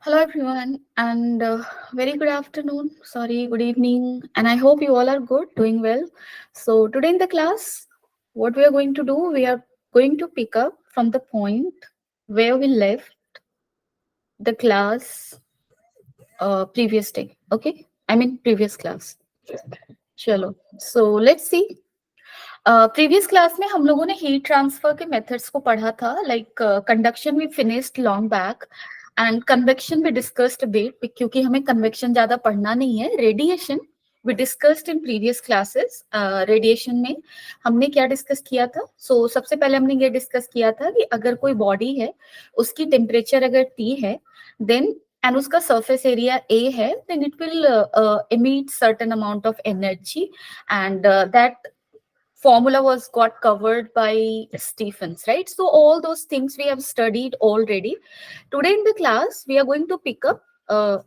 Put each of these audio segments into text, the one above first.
Hello, everyone, and very good afternoon. Sorry, good evening, and I hope you all are good, doing well. So, today in the class, what we are going to do, we are going to pick up from the point where we left the class previous day. Okay, I mean previous class. चलो, so let's see. Previous class में हम लोगों ने heat transfer के methods को पढ़ा था like conduction we finished long back and convection भी डिस्कस्ड बिट क्योंकि हमें कन्वेक्शन ज्यादा पढ़ना नहीं है radiation we discussed in previous classes radiation में हमने क्या डिस्कस किया था सबसे पहले हमने ये डिस्कस किया था कि अगर कोई बॉडी है उसकी टेम्परेचर अगर T है देन एंड उसका सरफेस एरिया A है then it will emit certain amount of energy and that formula was got covered by Stephens, right? So all those things we have studied already. Today in the class, we are going to pick up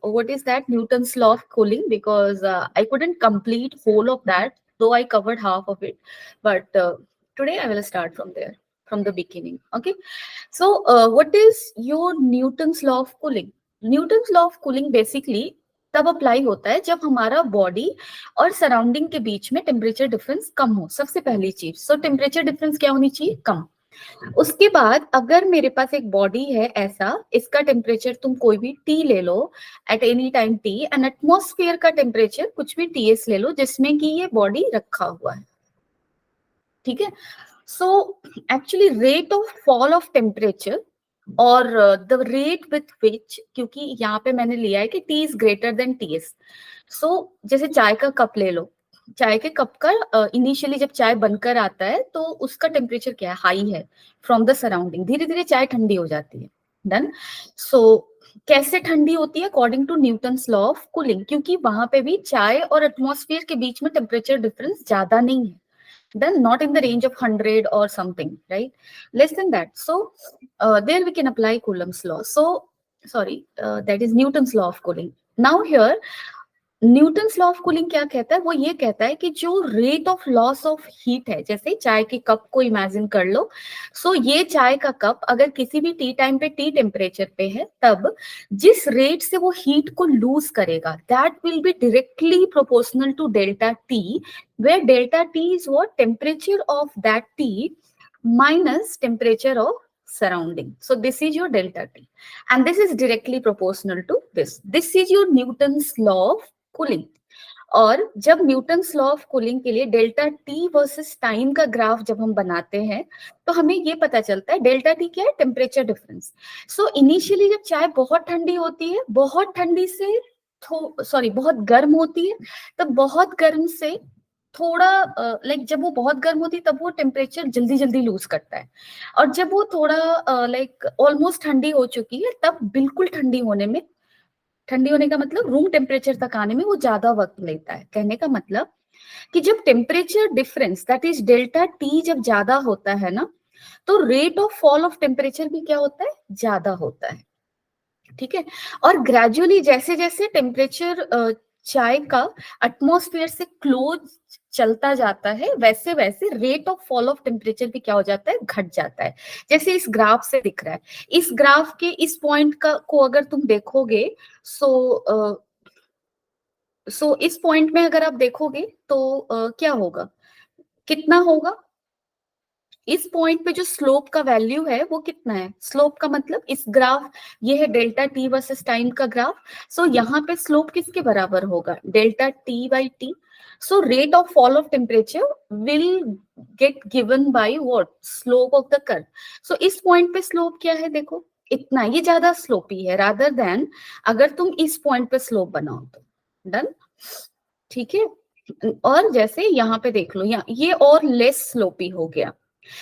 what is that Newton's law of cooling because I couldn't complete whole of that, though I covered half of it. But today I will start from there, from the beginning. Okay. So what is your Newton's law of cooling? Newton's law of cooling basically तब apply होता है जब हमारा body और surrounding के बीच में temperature difference कम हो सबसे पहली चीज टेम्परेचर डिफरेंस क्या होनी चाहिए कम उसके बाद अगर मेरे पास एक बॉडी है ऐसा इसका टेम्परेचर तुम कोई भी टी ले लो at any time T and atmosphere का टेम्परेचर कुछ भी टीएस ले लो जिसमें कि ये बॉडी रखा हुआ है ठीक है so actually rate of fall of temperature और द रेट विथ विच क्योंकि यहाँ पे मैंने लिया है कि T is greater than T S जैसे चाय का कप ले लो चाय के कप का इनिशियली जब चाय बनकर आता है तो उसका टेम्परेचर क्या है हाई है फ्रॉम द सराउंडिंग धीरे धीरे चाय ठंडी हो जाती है डन सो कैसे ठंडी होती है according to Newton's law of cooling क्योंकि वहां पे भी चाय और एटमॉस्फेयर के बीच में टेम्परेचर डिफरेंस ज्यादा नहीं है then not in the range of 100 or something, right? Less than that. There we can apply Coulomb's law. That is Newton's law of cooling. Now here, Newton's law of cooling क्या कहता है वो ये कहता है कि जो rate of loss of heat है जैसे चाय के कप को इमेजिन कर लो ये चाय का कप अगर किसी भी टी टाइम पे टी टेम्परेचर पे है तब जिस रेट से वो हीट को लूज करेगा that will be directly proportional to delta T where delta T is what temperature of that T minus temperature of surrounding. So this is your delta T and this is directly proportional to this. This is your Newton's law of cooling. और जब Newton's law of cooling के लिए delta T versus time का graph जब हम बनाते हैं तो हमें ये पता चलता है डेल्टा टी क्या है टेम्परेचर डिफरेंस इनिशियली जब चाय बहुत ठंडी होती है बहुत ठंडी से बहुत गर्म होती है तब बहुत गर्म से थोड़ा लाइक जब वो बहुत गर्म होती है तब वो टेम्परेचर जल्दी जल्दी लूज करता है और जब वो थोड़ा लाइक ऑलमोस्ट ठंडी हो चुकी है तब बिल्कुल ठंडी होने का मतलब रूम टेम्परेचर तक आने में वो ज्यादा वक्त लेता है कहने का मतलब कि जब temperature difference that is delta T जब ज्यादा होता है ना तो rate of fall of temperature भी क्या होता है ज्यादा होता है ठीक है और ग्रेजुअली जैसे जैसे टेम्परेचर चाय का एटमॉस्फेयर से क्लोज चलता जाता है वैसे वैसे rate of fall of temperature भी क्या हो जाता है घट जाता है जैसे इस ग्राफ से दिख रहा है इस ग्राफ के इस पॉइंट को अगर तुम देखोगे इस पॉइंट में अगर आप देखोगे तो क्या होगा कितना होगा इस पॉइंट पे जो स्लोप का वैल्यू है वो कितना है स्लोप का मतलब इस ग्राफ ये है डेल्टा टी वर्सेस टाइम का ग्राफ यहाँ पे स्लोप किसके बराबर होगा delta T by T rate of fall of temperature will get given by what slope of the curve इस पॉइंट पे स्लोप क्या है देखो इतना ये ज्यादा स्लोपी है रादर देन अगर तुम इस पॉइंट पे स्लोप बनाओ तो डन ठीक है और जैसे यहाँ पे देख लो यहाँ ये और लेस स्लोपी हो गया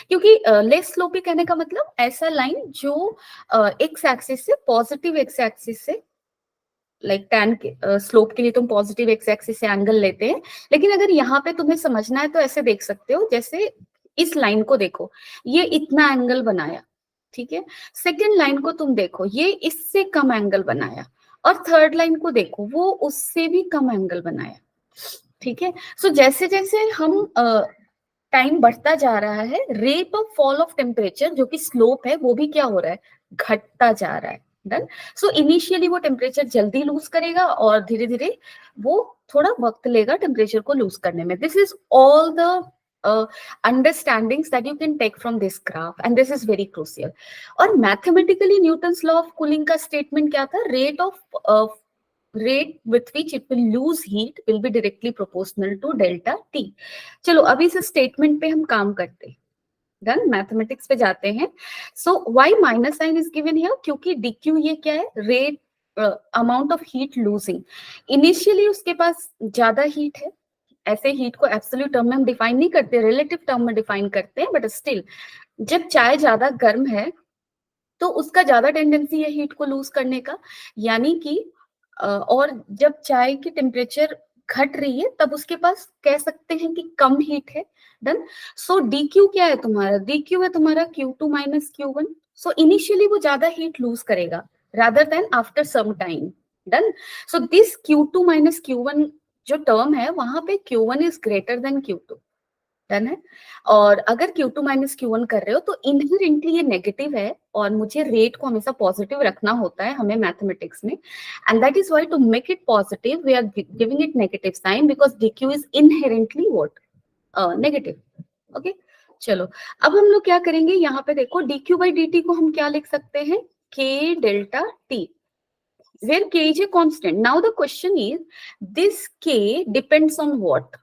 क्योंकि लेस स्लोपी कहने का मतलब ऐसा लाइन जो एक्स एक्सिस से पॉजिटिव एक्स एक्सिस से लाइक टैन स्लोप के लिए तुम पॉजिटिव एक्स एक्सिस से एंगल लेते हैं लेकिन अगर यहाँ पे तुम्हें समझना है तो ऐसे देख सकते हो जैसे इस लाइन को देखो ये इतना एंगल बनाया ठीक है सेकेंड लाइन को तुम देखो ये इससे कम एंगल बनाया और थर्ड लाइन को देखो वो उससे भी कम एंगल बनाया ठीक है जैसे जैसे हम टाइम बढ़ता जा रहा है rate of fall of temperature जो कि स्लोप है वो भी क्या हो रहा है घटता जा रहा है डन। सो इनिशियली वो टेम्परेचर जल्दी लूज करेगा और धीरे धीरे वो थोड़ा वक्त लेगा टेम्परेचर को लूज करने में. This is all the understandings that you can take from this graph, and this is very crucial. और mathematically Newton's law of cooling का statement क्या था? Rate with which it will lose heat will be directly proportional to delta T. चलो अभी इस statement पे हम काम करते हैं. डन, मैथमेटिक्स पे जाते हैं. So why minus sign is given here, क्योंकि dq ये क्या है? Rate amount of heat losing. Initially उसके पास ज्यादा हीट है. ऐसे हीट को एब्सोल्यूट टर्म में हम डिफाइन नहीं करते, रिलेटिव टर्म में डिफाइन करते हैं, बट स्टिल जब चाय ज्यादा गर्म है तो उसका ज्यादा टेंडेंसी है हीट को लूज करने का. यानी कि और जब चाय की टेम्परेचर घट रही है तब उसके पास कह सकते हैं कि कम हीट है. डन. सो डी क्यू क्या है तुम्हारा? डी क्यू है तुम्हारा Q2 माइनस Q1. सो इनिशियली वो ज्यादा हीट लूज करेगा rather than after some time. Done. So this Q2 minus Q1 जो टर्म है वहां पे Q1 is greater than Q2. Done है. और अगर Q2 माइनस Q1 कर रहे हो तो इनहेरेंटली ये नेगेटिव है और मुझे रेट को हमेशा पॉजिटिव रखना होता है हमें मैथमेटिक्स में. And that is why to make it positive we are giving it negative sign, because dq is inherently what? Negative. Okay. चलो अब हम लोग क्या करेंगे, यहाँ पे देखो dq by dt को हम क्या लिख सकते हैं? k delta t, where k is a constant. Now the question is, this k depends on what?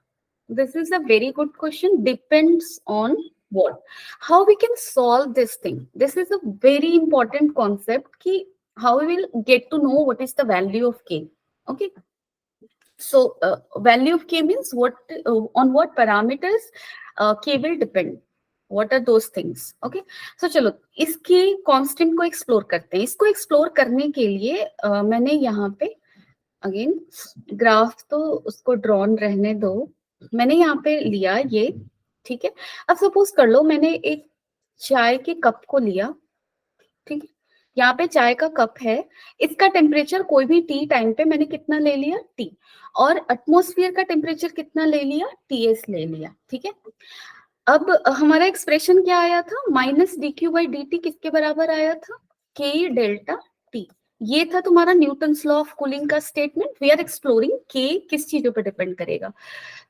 This is a very good question. Depends on what? How we can solve this thing? This is a very important concept. Ki how we will get to know what is the value of k. Okay. So value of k means what? On what parameters k will depend? What are those things? Okay. So चलो इसके constant को explore करते हैं. इसको explore करने के लिए मैंने यहाँ पे अगेन ग्राफ तो उसको ड्रॉन रहने दो. मैंने यहाँ पे लिया ये. ठीक है. अब सपोज कर लो मैंने एक चाय के कप को लिया. ठीक है. यहाँ पे चाय का कप है. इसका टेम्परेचर कोई भी टी टाइम पे मैंने कितना ले लिया? टी. और एटमॉस्फेयर का टेम्परेचर कितना ले लिया? TS ले लिया. ठीक है. अब हमारा एक्सप्रेशन क्या आया था? माइनस dq बाई dt किसके बराबर आया था? k delta t. ये था तुम्हारा न्यूटन्स लॉ ऑफ कूलिंग का statement. We are exploring k किस चीजों पर डिपेंड करेगा.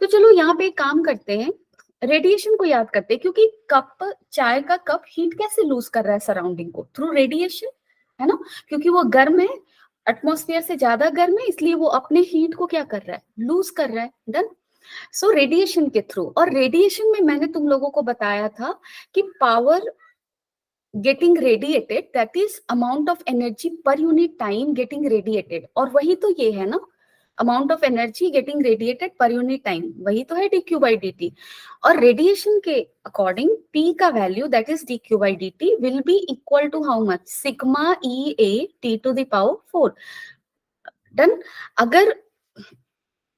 तो चलो यहाँ पे एक काम करते हैं, रेडिएशन को याद करते हैं, क्योंकि कप, चाय का कप हीट कैसे लूज कर रहा है सराउंडिंग को? थ्रू रेडिएशन, है ना? क्योंकि वो गर्म है, एटमॉस्फेयर से ज्यादा गर्म है, इसलिए वो अपने हीट को क्या कर रहा है? लूज कर रहा है. डन. सो रेडिएशन के थ्रू. और रेडिएशन में मैंने तुम लोगों को बताया था कि power getting radiated, that is amount of energy per unit time getting radiated. और वही तो ये है ना, amount of energy getting radiated per unit time, वही तो है dq by dt. और रेडिएशन के अकॉर्डिंग p का value that is dq by dt will be equal to how much? Sigma EA t to the power 4. Done. अगर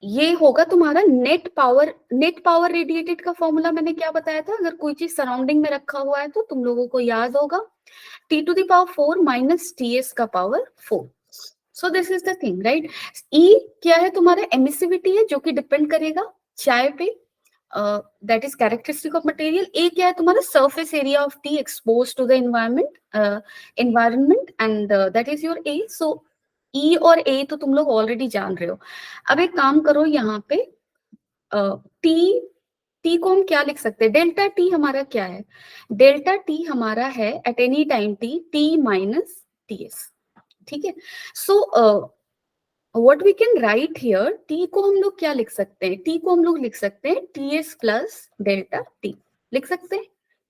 ये होगा तुम्हारा net power. Net power radiated का फॉर्मूला मैंने क्या बताया था? अगर कोई चीज सराउंडिंग में रखा हुआ है तो तुम लोगों को याद होगा, t to the power 4 minus ts का power 4. So this is the thing, right? E क्या है तुम्हारा? एमिसिविटी है, जो कि डिपेंड करेगा चाय पे, that is characteristic of material. A क्या है तुम्हारा? Surface area of T expose to the environment and that is your A. So E और A तो तुम लोग ऑलरेडी जान रहे हो. अब एक काम करो, यहाँ पे T को हम क्या लिख सकते हैं? डेल्टा T हमारा क्या है? डेल्टा T हमारा है at any time T minus TS. ठीक है. So what we can write here, T को हम लोग क्या लिख सकते हैं? T को हम लोग लिख सकते हैं TS प्लस डेल्टा T. लिख सकते हैं.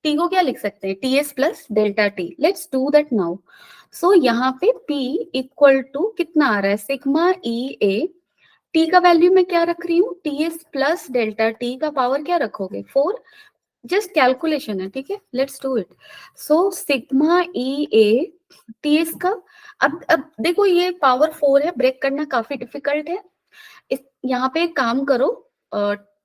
T को क्या लिख सकते हैं? TS plus delta T. Let's do that now. So यहाँ पे P इक्वल टू कितना आ रहा है? Sigma EA. T का वैल्यू मैं क्या रख रही हूँ? TS प्लस डेल्टा T का पावर क्या रखोगे? 4. जस्ट कैलकुलेशन है. ठीक है. Let's do it. So sigma EA TS का, अब देखो ये पावर 4 है, ब्रेक करना काफी डिफिकल्ट है. यहाँ पे एक काम करो,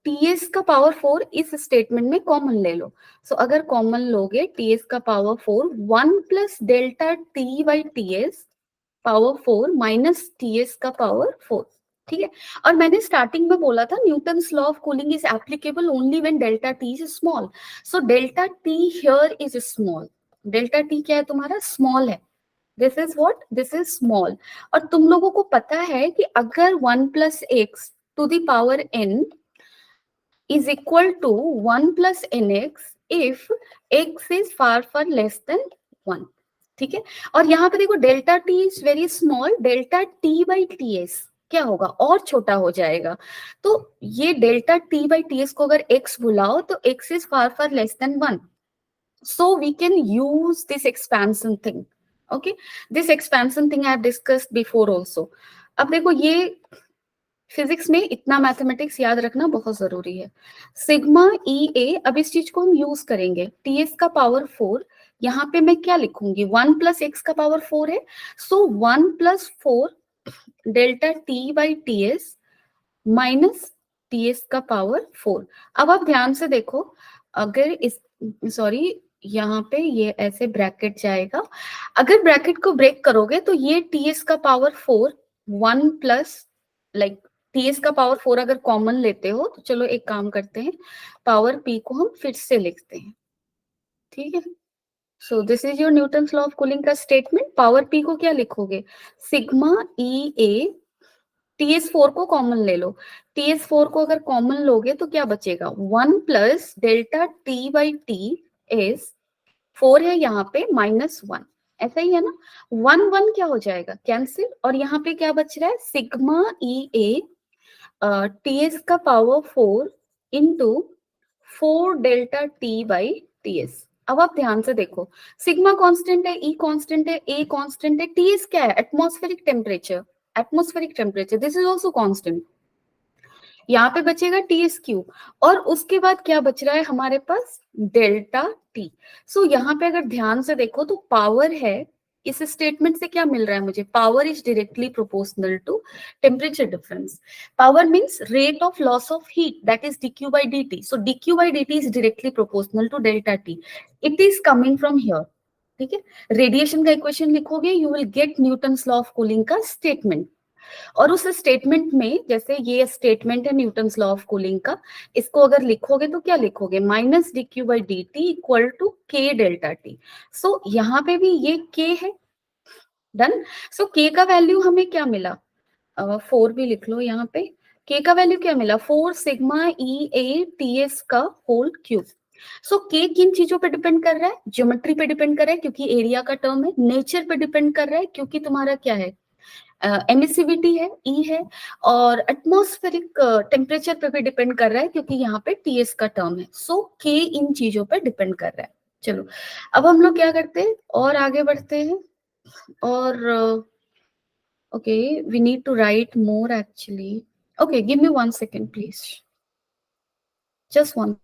TS का पावर 4 इस स्टेटमेंट में कॉमन ले लो. सो अगर कॉमन लोगे TS का power 4, 1 plus delta T by TS power 4 minus TS का पावर 4. ठीक है. और मैंने स्टार्टिंग में बोला था Newton's law of cooling is applicable only when delta T is small. So delta T here is small. Delta T क्या है तुम्हारा? स्मॉल है. This is what, this is small. और तुम लोगों को पता है कि अगर 1 + x⁴ is equal to 1 + nx if x is far less than 1। ठीक है, और यहाँ पे देखो delta T is very small, delta T by T S क्या होगा, और छोटा हो जाएगा। तो ये delta T by T S को अगर x बुलाओ तो x is far less than 1, so we can use this expansion thing। okay, this expansion thing I have discussed before also। अब देखो ये फिजिक्स में इतना मैथमेटिक्स याद रखना बहुत जरूरी है। सिग्मा ई ए, अब इस चीज को हम यूज करेंगे, टी एस का पावर 4, यहाँ पे मैं क्या लिखूंगी, 1 + x का पावर 4 है, सो 1 + 4 delta T by T S minus T S का पावर 4। अब आप ध्यान से देखो, अगर इस, सॉरी यहाँ पे ये ऐसे ब्रैकेट जाएगा, अगर ब्रैकेट को ब्रेक करोगे तो ये टी एस का power 4 1 plus, like T S का पावर 4 अगर कॉमन लेते हो तो चलो एक काम करते हैं, पावर पी को हम फिर से लिखते हैं। ठीक है, so this is your Newton's law of cooling का स्टेटमेंट। पावर पी को क्या लिखोगे, sigma E A, T S 4 को कॉमन ले लो, टी एस 4 को अगर कॉमन लोगे तो क्या बचेगा, 1 + delta T by T S, 4 है यहाँ पे -1, ऐसा ही है ना, 1 1 क्या हो जाएगा, कैंसिल, और यहाँ पे क्या बच रहा है, sigma E A T S का power 4 into 4 delta T by T S. अब आप ध्यान से देखो, सिग्मा कांस्टेंट है, ई कांस्टेंट है, ए कांस्टेंट है, टी एस क्या है, atmospheric temperature, atmospheric temperature, this is also constant. यहाँ पे बचेगा टी एस क्यू, और उसके बाद क्या बच रहा है हमारे पास, डेल्टा टी। सो यहाँ पे अगर ध्यान से देखो तो पावर है, इस स्टेटमेंट से क्या मिल रहा है मुझे, power is directly proportional to temperature difference. Power means rate of loss of heat, that is dq by dt, so dq by dt is directly proportional to delta t, it is coming from here। ठीक है, radiation का equation लिखोगे, you will get Newton's law of cooling का statement, और उस statement में जैसे ये स्टेटमेंट है न्यूटन्स लॉ ऑफ कूलिंग का, इसको अगर लिखोगे तो क्या लिखोगे, -dq/dt equal to k delta T. So यहाँ पे भी ये k है, डन। सो k का वैल्यू हमें क्या मिला, 4 भी लिख लो यहाँ पे, k का वैल्यू क्या मिला, 4 sigma E A T S का होल क्यूब। सो k किन चीजों पे डिपेंड कर रहा है, ज्योमेट्री पे डिपेंड कर रहा है क्योंकि एरिया का टर्म है, नेचर पे डिपेंड कर रहा है क्योंकि तुम्हारा क्या है, एमिसिविटी है, ई है, और एटमॉस्फेरिक टेम्परेचर पे भी डिपेंड कर रहा है क्योंकि यहाँ पे टीएस का टर्म है। सो के इन चीजों पे डिपेंड कर रहा है। चलो अब हम लोग क्या करते हैं और आगे बढ़ते हैं, और okay we need to write more actually. Okay give me 1 second please, just 1।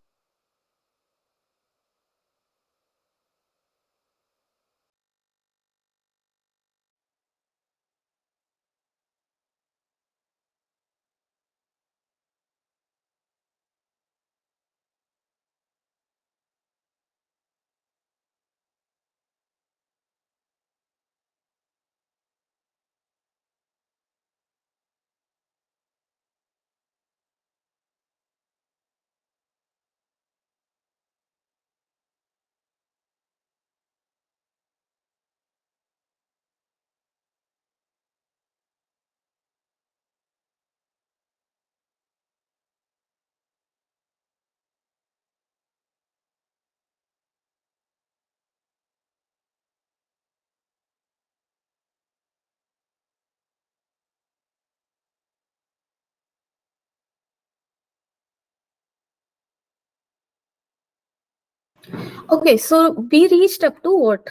Okay, so we reached up to what?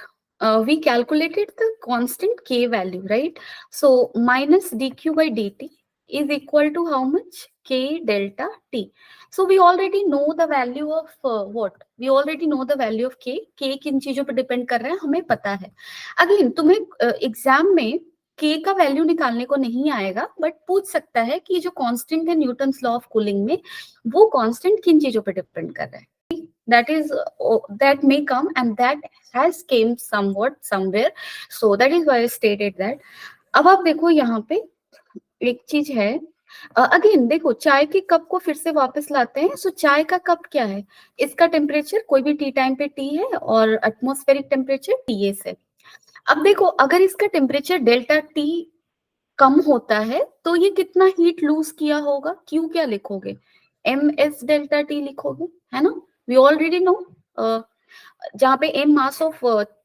We calculated the constant k value, right? So minus dq by dt is equal to how much? K delta t. So we already know the value of what? We already know the value of k. K किन चीजों पर depend कर रहा है हमें पता है। Again तुम्हें एग्जाम में k का वैल्यू निकालने को नहीं आएगा, बट पूछ सकता है कि जो कांस्टेंट है न्यूटन्स लॉ ऑफ कूलिंग में, वो कांस्टेंट किन चीजों पर डिपेंड कर रहा है। that is that may come and that has came somewhat somewhere, so that is why I stated that। अब आप देखो यहाँ पे एक चीज है, अगेन देखो चाय के कप को फिर से वापस लाते हैं। सो चाय का कप क्या है, इसका टेम्परेचर कोई भी टी टाइम पे टी है और एटमॉस्फेरिक टेम्परेचर टी एस है। अब देखो, अगर इसका टेम्परेचर डेल्टा टी कम होता है तो ये कितना हीट लूज किया होगा, क्यू क्या लिखोगे, एम एस डेल्टा टी लिखोगे, है ना। वी ऑलरेडी नो, जहाँ पे एम मास ऑफ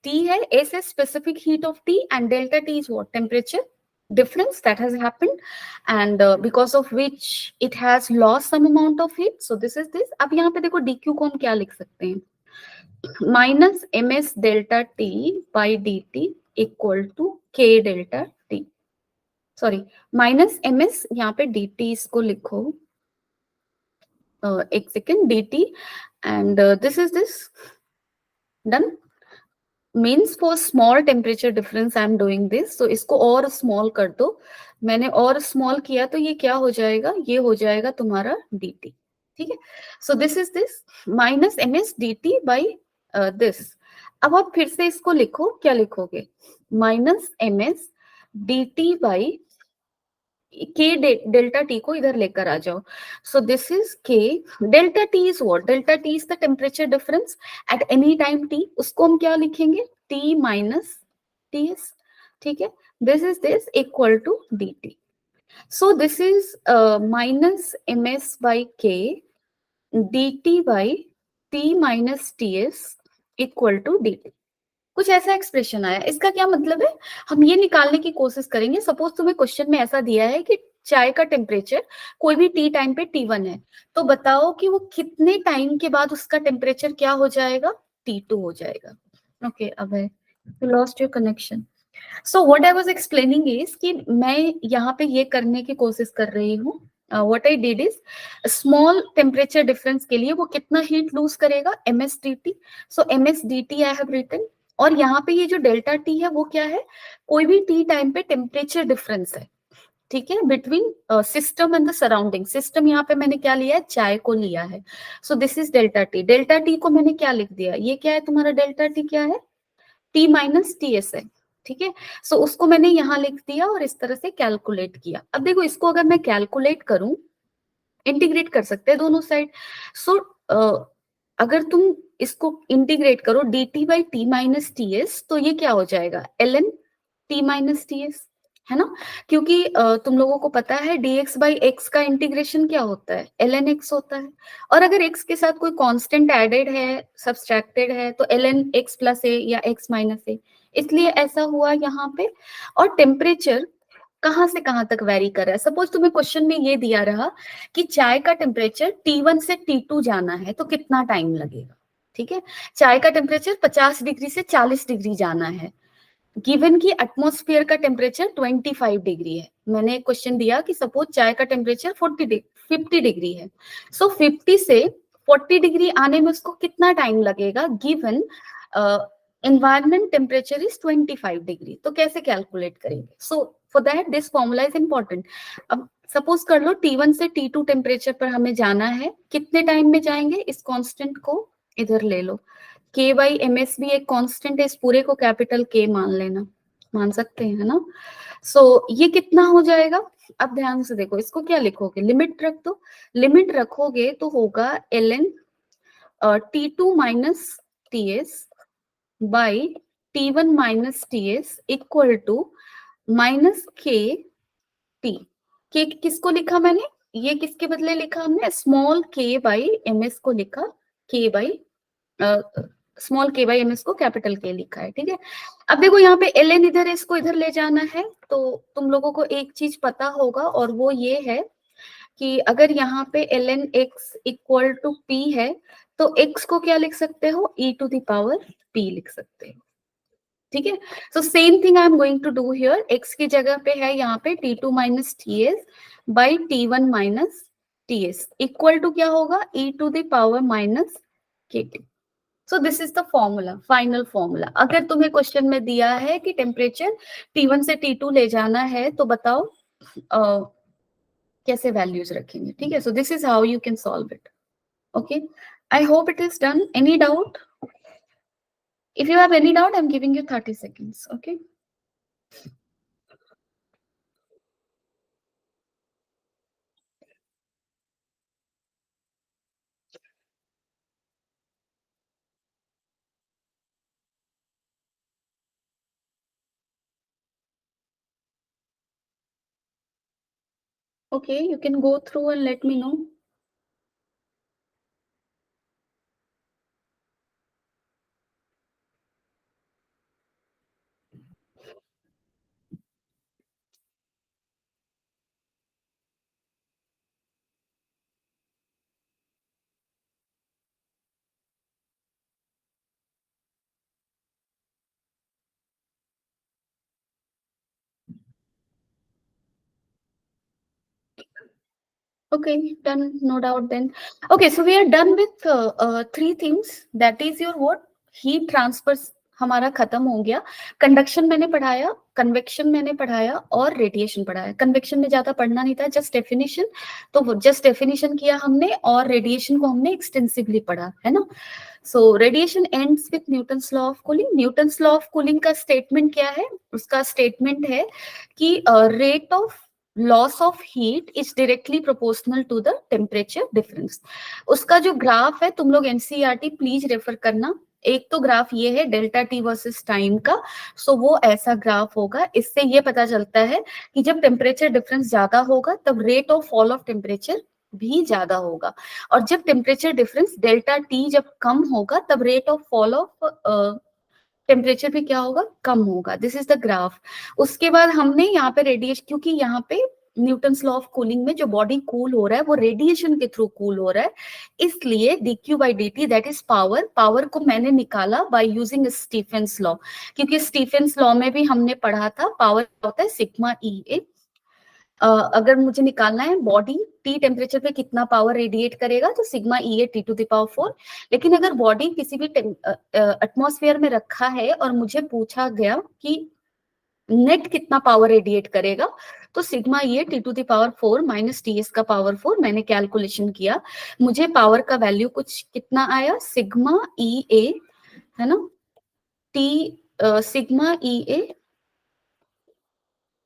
टी है, S is specific heat of T, and delta T is what, temperature difference that has happened, and because of which it has lost some amount of heat. So this is this. अब यहाँ पे देखो dq को हम क्या लिख सकते हैं, minus M S delta T by D T equal to K delta T, sorry minus M S, यहाँ पे डी टी इसको लिखो, एक second, D T, and this is this, done. Means for small temperature difference I am doing this, तो इसको और small कर दो, मैंने और स्मॉल किया तो ये क्या हो जाएगा, ये हो जाएगा तुम्हारा डी टी, ठीक है। So this is this minus M S D T by this. अब आप फिर से इसको लिखो, क्या लिखोगे, minus M S D T by K, delta T को इधर लेकर आ जाओ। So this is K, delta T is what, delta T is the temperature difference at any time T, उसको हम क्या लिखेंगे, टी माइनस टी एस, ठीक है। This is this equal to D T. So this is minus M S by K D T by T minus T S equal to D T. कुछ ऐसा expression आया, इसका क्या मतलब है, हम ये निकालने की कोशिश करेंगे। सपोज तुम्हें क्वेश्चन में ऐसा दिया है कि चाय का टेम्परेचर कोई भी टी टाइम पे T1 है, तो बताओ कि वो कितने टाइम के बाद उसका टेम्परेचर क्या हो जाएगा, T2 हो जाएगा। ओके, अब है, lost your connection. So what I was explaining is कि मैं यहाँ पे ये करने की कोशिश कर रही हूँ, what I did is, small temperature difference के लिए वो कितना हीट लूज करेगा, M S D T. So M S D T I have written, और यहाँ पे ये जो डेल्टा टी है वो क्या है, कोई भी टी टाइम पे टेम्परेचर डिफरेंस है, ठीक है, between system and the surrounding. System यहाँ पे मैंने क्या लिया है, चाय को लिया है। So this is delta T, delta T को मैंने क्या लिख दिया, ये क्या है तुम्हारा डेल्टा टी, क्या है, टी माइनस टी एस है, ठीक है। सो उसको मैंने यहाँ लिख दिया और इस तरह से कैलकुलेट किया। अब देखो, इसको अगर मैं कैलकुलेट करूं, इंटीग्रेट कर सकते हैं दोनों साइड। सो अगर तुम इसको इंटीग्रेट करो D T by T minus T S, तो ये क्या हो जाएगा, L N T minus T S, है ना। क्योंकि तुम लोगों को पता है dx बाई एक्स का इंटीग्रेशन क्या होता है, एल एन एक्स होता है, और अगर x के साथ कोई कांस्टेंट एडेड है, सब्सट्रैक्टेड है, तो एल एन एक्स प्लस ए या एक्स माइनस ए, इसलिए ऐसा हुआ यहाँ पे। और टेम्परेचर कहाँ से कहाँ तक वेरी कर रहा है, सपोज तुम्हें क्वेश्चन में ये दिया रहा कि चाय का टेम्परेचर T1 से T2 जाना है तो कितना टाइम लगेगा, ठीक है। चाय का टेम्परेचर 50 डिग्री से 40 डिग्री जाना है, गिवन की एटमॉस्फेयर का टेम्परेचर 25 डिग्री है। मैंने एक क्वेश्चन दिया कि सपोज चाय का टेम्परेचर 50 डिग्री है, सो 50 से 40 डिग्री आने में उसको कितना टाइम लगेगा, given environment temperature is 25 degree, तो कैसे कैलकुलेट करेंगे। So for that this formula is important. अब सपोज कर लो T1 से T2 टेम्परेचर पर हमें जाना है, कितने टाइम में जाएंगे, इस कांस्टेंट को इधर ले लो, के बाई एम एस भी एक कांस्टेंट है, इस पूरे को कैपिटल के मान लेना, मान सकते हैं, है ना। सो ये कितना हो जाएगा, अब ध्यान से देखो, इसको क्या लिखोगे, लिमिट रख दो, लिमिट रखोगे तो होगा L N T two minus T S by T one minus T S equal to minus K T. K किसको लिखा मैंने, ये किसके बदले लिखा हमने, स्मॉल के बाई एम एस को लिखा, के बाई स्मॉल के बाई एम एस को कैपिटल के लिखा है, ठीक है। अब देखो यहाँ पे एल एन इधर है, इसको इधर ले जाना है, तो तुम लोगों को एक चीज पता होगा, और वो ये है कि अगर यहाँ पे L N X equal to P है, तो एक्स को क्या लिख सकते हो, ई टू दावर पी लिख सकते हो, ठीक है। So same thing I am going to do here, X की जगह पे है यहाँ पे T two minus T S by T one minus T S equal to क्या होगा, E to the power minus K T. So this is the formula, final formula. अगर तुम्हें क्वेश्चन में दिया है कि टेम्परेचर T1 से T2 ले जाना है, तो बताओ कैसे वैल्यूज रखेंगे, ठीक है। So this is how you can solve it, okay. I hope it is done, any doubt, if you have any doubt I'm giving you 30 seconds, okay। Okay, you can go through and let me know. Okay, done, no doubt then. Okay, so we are done with three things. That is your what? Heat transfer हमारा खत्म हो गया. Conduction मैंने पढ़ाया, convection मैंने पढ़ाया और radiation पढ़ाया. कन्वेक्शन में ज्यादा पढ़ना नहीं था, जस्ट डेफिनेशन. तो वो जस्ट डेफिनेशन किया हमने और रेडिएशन को हमने एक्सटेंसिवली पढ़ा, है ना. So radiation ends with Newton's law of cooling. Newton's law of cooling का स्टेटमेंट क्या है? उसका स्टेटमेंट है कि rate of loss of heat is directly proportional to the temperature difference. उसका जो ग्राफ है, तुम लोग एनसीईआरटी प्लीज रेफर करना. एक तो ग्राफ ये है डेल्टा टी वर्सेस टाइम का. सो वो ऐसा ग्राफ होगा. इससे ये पता चलता है कि जब टेम्परेचर डिफरेंस ज्यादा होगा तब rate of fall of temperature भी ज्यादा होगा. और जब टेम्परेचर डिफरेंस डेल्टा टी जब कम होगा तब rate of fall of temperature भी क्या होगा? कम होगा. This is the graph. उसके बाद हमने यहाँ पे रेडिएशन, क्योंकि यहाँ पे न्यूटन्स लॉ ऑफ कूलिंग में जो बॉडी कूल हो रहा है वो रेडिएशन के थ्रू कूल हो रहा है, इसलिए dq by dt that is power. Power को मैंने निकाला बाय यूजिंग स्टीफेंस लॉ, क्योंकि स्टीफेंस लॉ में भी हमने पढ़ा था पावर होता है सिग्मा ई ए. अगर मुझे निकालना है बॉडी टी टेम्परेचर पे कितना पावर रेडिएट करेगा तो sigma E A T to the power 4. लेकिन अगर बॉडी किसी भी एटमॉस्फेयर में रखा है और मुझे पूछा गया कि नेट कितना पावर रेडिएट करेगा तो sigma E A T to the power 4 minus T S का पावर 4. मैंने कैलकुलेशन किया, मुझे पावर का वैल्यू कुछ कितना आया, सिग्मा ई ए, है ना, T sigma E A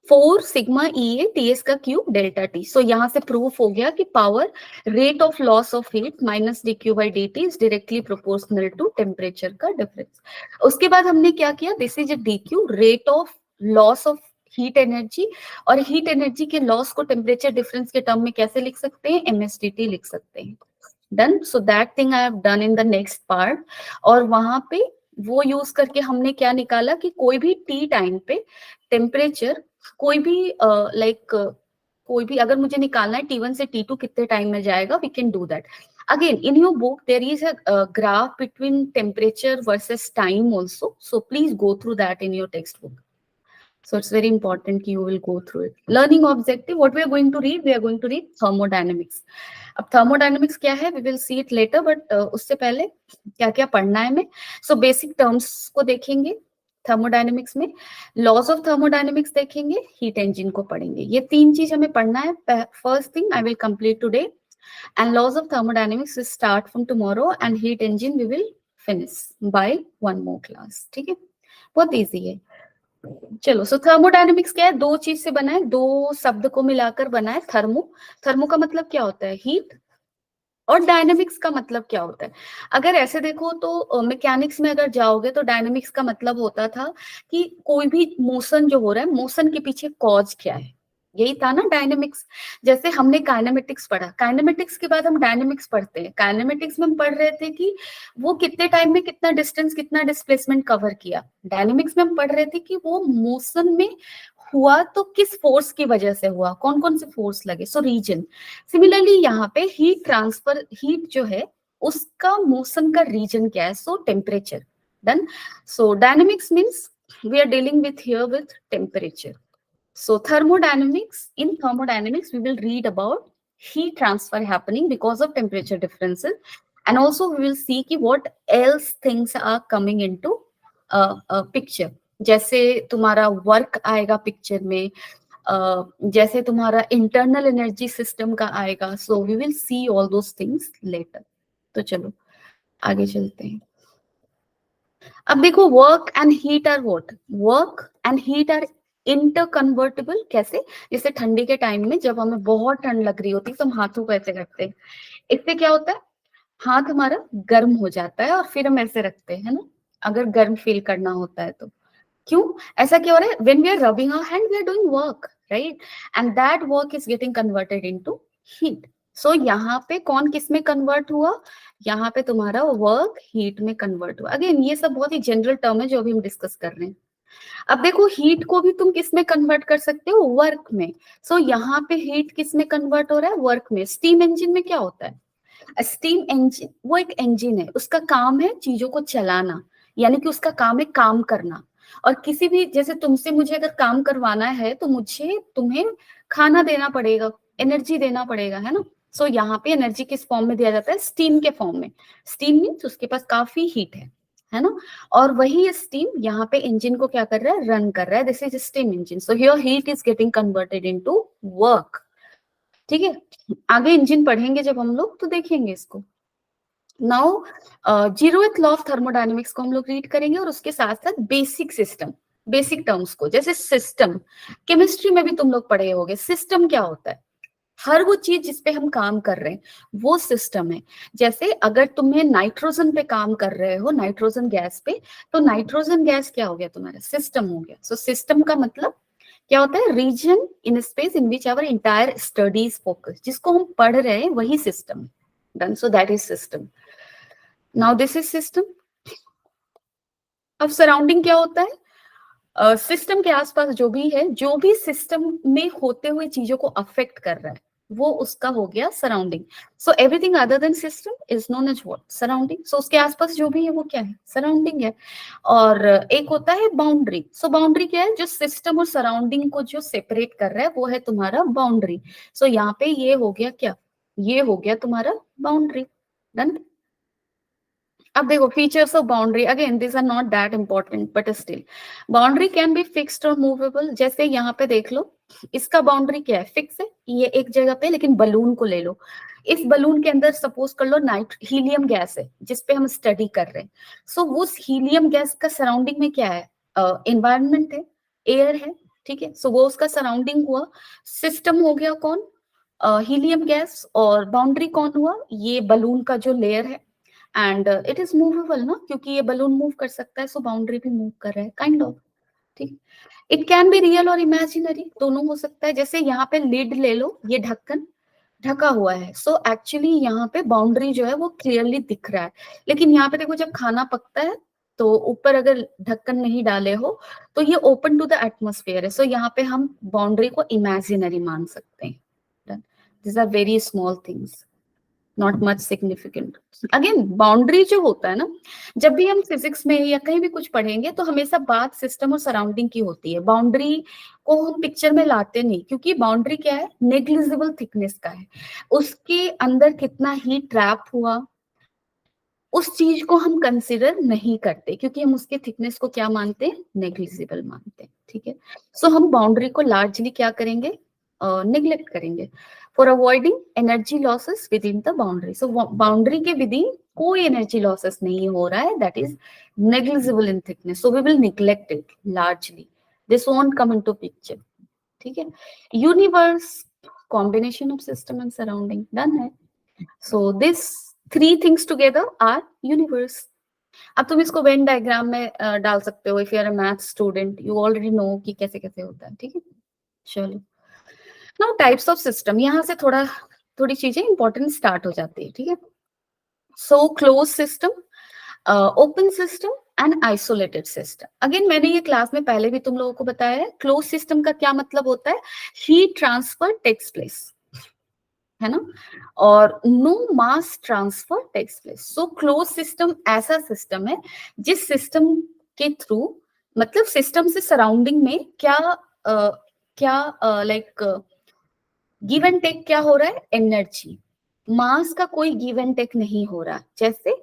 4 sigma E A T S का क्यूब डेल्टा टी. सो यहां से प्रूफ हो गया कि power rate of loss of heat minus D Q by D T is directly proportional to temperature का difference. उसके बाद हमने क्या किया, this is D Q rate of loss of heat energy. और हीट एनर्जी के लॉस को temperature difference के टर्म में कैसे लिख सकते हैं? एमएसडीटी लिख सकते हैं. Done. So that thing I have done in the next part. और वहां पे वो यूज करके हमने क्या निकाला कि कोई भी टी टाइम पे टेम्परेचर, कोई भी लाइक कोई भी अगर मुझे निकालना है T1 से T2 कितने टाइम में जाएगा, we can do that. Again in your book there is a graph between temperature versus time also, so please go through that in your textbook. So it's very important you will go through it. Learning objective, what we are going to read? We are going to read thermodynamics. अब thermodynamics क्या है? We will see it later, but उससे पहले क्या क्या पढ़ना है हमें? So basic terms को देखेंगे थर्मोडायनेमिक्स में, लॉज ऑफ थर्मोडायनेमिक्स देखेंगे, हीट इंजन को पढ़ेंगे. ये तीन चीज हमें पढ़ना है. First thing I will complete today, and laws of thermodynamics will start from tomorrow, and heat engine we will finish by one more class. ठीक है, बहुत इजी है. चलो, सो थर्मोडायनेमिक्स क्या है? दो चीज से बना है, दो शब्द को मिलाकर बना है. थर्मो, थर्मो का मतलब क्या होता है? हीट. और डायनेमिक्स का मतलब क्या होता है? अगर ऐसे देखो तो मैकेनिक्स में अगर जाओगे तो डायनेमिक्स का मतलब होता था कि कोई भी मोशन जो हो रहा है, मोशन के पीछे कॉज क्या है, यही था ना डायनेमिक्स. जैसे हमने काइनेमेटिक्स पढ़ा, काइनेमेटिक्स के बाद हम डायनेमिक्स पढ़ते हैं. काइनेमेटिक्स में हम पढ़ रहे थे कि वो कितने टाइम में कितना डिस्टेंस, कितना डिस्प्लेसमेंट कवर किया. डायनेमिक्स में हम पढ़ रहे थे कि वो मोशन में हुआ तो किस फोर्स की वजह से हुआ, कौन कौन से फोर्स लगे, सो रीजन. सिमिलरली यहाँ पे हीट ट्रांसफर, हीट जो है उसका मोशन का रीजन क्या है? सो temperature. Done. So dynamics means we are dealing with here with temperature. So thermodynamics, in thermodynamics we will read about heat transfer happening because of temperature differences, and also we will see कि what else things are coming into picture. जैसे तुम्हारा work आएगा picture में, जैसे तुम्हारा internal energy system का आएगा. So we will see all those things later. तो चलो आगे चलते हैं. अब देखो, work and heat are what? Work and heat are interconvertible. कैसे? जैसे ठंडी के टाइम में जब हमें बहुत ठंड लग रही होती है तो हम हाथों को ऐसे करते हैं. इससे क्या होता है? हाथ हमारा गर्म हो जाता है और फिर हम ऐसे रखते हैं, है ना, अगर गर्म फील करना होता है तो. क्यों ऐसा क्यों हो रहा है? When we are rubbing our hand we are doing work, right, and that work is getting converted into heat. So यहाँ पे कौन किस में कन्वर्ट हुआ, यहाँ पे तुम्हारा वर्क हीट में कन्वर्ट हुआ. अगेन ये सब बहुत ही जनरल टर्म है जो अभी हम डिस्कस कर रहे हैं. अब देखो हीट को भी तुम किस में कन्वर्ट कर सकते हो, वर्क में. सो यहाँ पे हीट किस में कन्वर्ट हो रहा है, वर्क में. स्टीम इंजन में क्या होता है, स्टीम इंजन वो एक इंजन है, उसका काम है चीजों को चलाना, यानी कि उसका काम है काम करना. और किसी भी, जैसे तुमसे मुझे अगर काम करवाना है तो मुझे तुम्हें खाना देना पड़ेगा, एनर्जी देना पड़ेगा, है ना. सो यहाँ पे एनर्जी किस फॉर्म में दिया जाता है, स्टीम के फॉर्म में. स्टीम मीन्स उसके पास काफी हीट है ना. और वही स्टीम यहाँ पे इंजन को क्या कर रहा है, रन कर रहा है. This is steam engine. So here heat is getting converted into work. ठीक है, आगे इंजन पढ़ेंगे जब हम लोग तो देखेंगे इसको. Now zeroth law of thermodynamics को हम लोग रीड करेंगे और उसके साथ साथ बेसिक सिस्टम, बेसिक टर्म्स को. जैसे सिस्टम, केमिस्ट्री में भी तुम लोग पढ़े होगे सिस्टम क्या होता है. हर वो चीज जिसपे हम काम कर रहे हैं वो सिस्टम है. जैसे अगर तुम्हें नाइट्रोजन पे काम कर रहे हो, नाइट्रोजन गैस पे, तो नाइट्रोजन गैस क्या हो गया, तुम्हारा सिस्टम हो गया. सो सिस्टम का मतलब क्या होता है, region in space in which our entire studies focus. जिसको हम पढ़ रहे हैं वही system. Done. So that is system. Now this is system. अब सराउंडिंग क्या होता है, सिस्टम के आसपास जो भी है, जो भी सिस्टम में होते हुए चीजों को अफेक्ट कर रहा है वो उसका हो गया surrounding. So everything other than system is known as what, surrounding. So उसके आसपास जो भी है वो क्या है, सराउंडिंग है. और एक होता है बाउंड्री. सो बाउंड्री क्या है, जो सिस्टम और सराउंडिंग को जो सेपरेट कर रहा है वो है तुम्हारा बाउंड्री. सो यहाँ पे ये हो गया क्या, ये हो गया तुम्हारा बाउंड्री. डन. अब देखो features of boundary, again this are not that important but still. Boundary can be fixed और मूवेबल. जैसे यहाँ पे देख लो, इसका बाउंड्री क्या है, फिक्स है, ये एक जगह पे. लेकिन बलून को ले लो, इस बलून के अंदर सपोज कर लो नाइट हीलियम गैस है जिसपे हम स्टडी कर रहे हैं. सो उस हीलियम गैस का सराउंडिंग में क्या है, एनवायरमेंट है, एयर है. ठीक है, सो वो उसका सराउंडिंग हुआ. सिस्टम हो गया कौन, हीलियम गैस. और बाउंड्री कौन हुआ, ये बलून का जो लेयर है. एंड इट इज मूवेबल ना, क्योंकि ये बलून मूव कर सकता है. सो बाउंड्री भी मूव कर रहा है काइंड ऑफ. ठीक. इट कैन बी रियल और इमेजिनरी, दोनों हो सकता है. जैसे यहाँ पे लिड ले लो, ये ढक्कन ढका हुआ है. सो एक्चुअली यहाँ पे बाउंड्री जो है वो क्लियरली दिख रहा है. लेकिन यहाँ पे देखो जब खाना पकता है तो ऊपर अगर ढक्कन नहीं डाले हो तो ये ओपन टू द एटमोस्फेयर है. सो यहाँ पे हम बाउंड्री को इमेजिनरी मान सकते हैं. This are very small things, not much significant. Again boundary जो होता है ना, जब भी हम फिजिक्स में या कहीं भी कुछ पढ़ेंगे तो हमेशा बात सिस्टम और सराउंडिंग की होती है. बाउंड्री को हम पिक्चर में लाते नहीं, क्योंकि बाउंड्री क्या है, नेग्लिजिबल थिकनेस का है. उसके अंदर कितना हीट ट्रैप हुआ उस चीज को हम कंसिडर नहीं करते, क्योंकि हम उसके थिकनेस को क्या मानते हैं, नेग्लिजिबल मानते हैं. ठीक है, सो हम बाउंड्री को लार्जली क्या करेंगे, नेग्लेक्ट करेंगे for avoiding energy losses within the boundary. So boundary के विद इन कोई एनर्जी लॉसेस नहीं हो रहा है, that is negligible in thickness. So we will neglect it largely, this won't come into picture. ठीक है, universe, combination of system and surrounding. Done है. So this three things together are universe. अब तुम इसको वेन डायग्राम में डाल सकते हो. If you are a math student you already know कि कैसे कैसे होता है. ठीक है, चलो. नाउ टाइप्स ऑफ सिस्टम, यहाँ से थोड़ी चीजें इंपॉर्टेंट स्टार्ट हो जाती है. ठीक है, सो close system, open system and isolated system. Again मैंने ये क्लास में पहले भी तुम लोगों को बताया है. क्लोज सिस्टम का क्या मतलब होता है, हीट ट्रांसफर टेक्स प्लेस, है ना, और no mass transfer takes place. So close system ऐसा सिस्टम है जिस सिस्टम के थ्रू, मतलब सिस्टम से सराउंडिंग में क्या लाइक गिव एंड टेक क्या हो रहा है, एनर्जी. मास का कोई गिव एंड टेक नहीं हो रहा. जैसे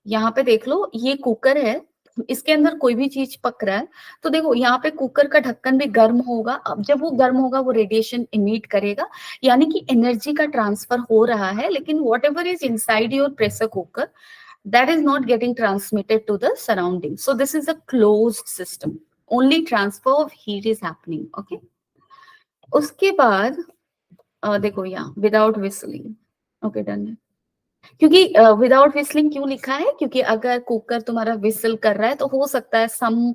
यहाँ पे देख लो, ये कुकर है, इसके अंदर कोई भी चीज पक रहा है तो देखो यहाँ पे कुकर का ढक्कन भी गर्म होगा. अब जब वो गर्म होगा वो रेडिएशन इमिट करेगा, यानी कि एनर्जी का ट्रांसफर हो रहा है. लेकिन what ever is inside your pressure cooker that is not getting transmitted to the surrounding. So this is a closed system. Only transfer of heat is happening. Okay. उसके बाद देखो यहाँ विदाउट विस्लिंग. ओके, डन है. क्योंकि without whistling क्यों लिखा है, क्योंकि अगर कुकर तुम्हारा विसल कर रहा है तो हो सकता है सम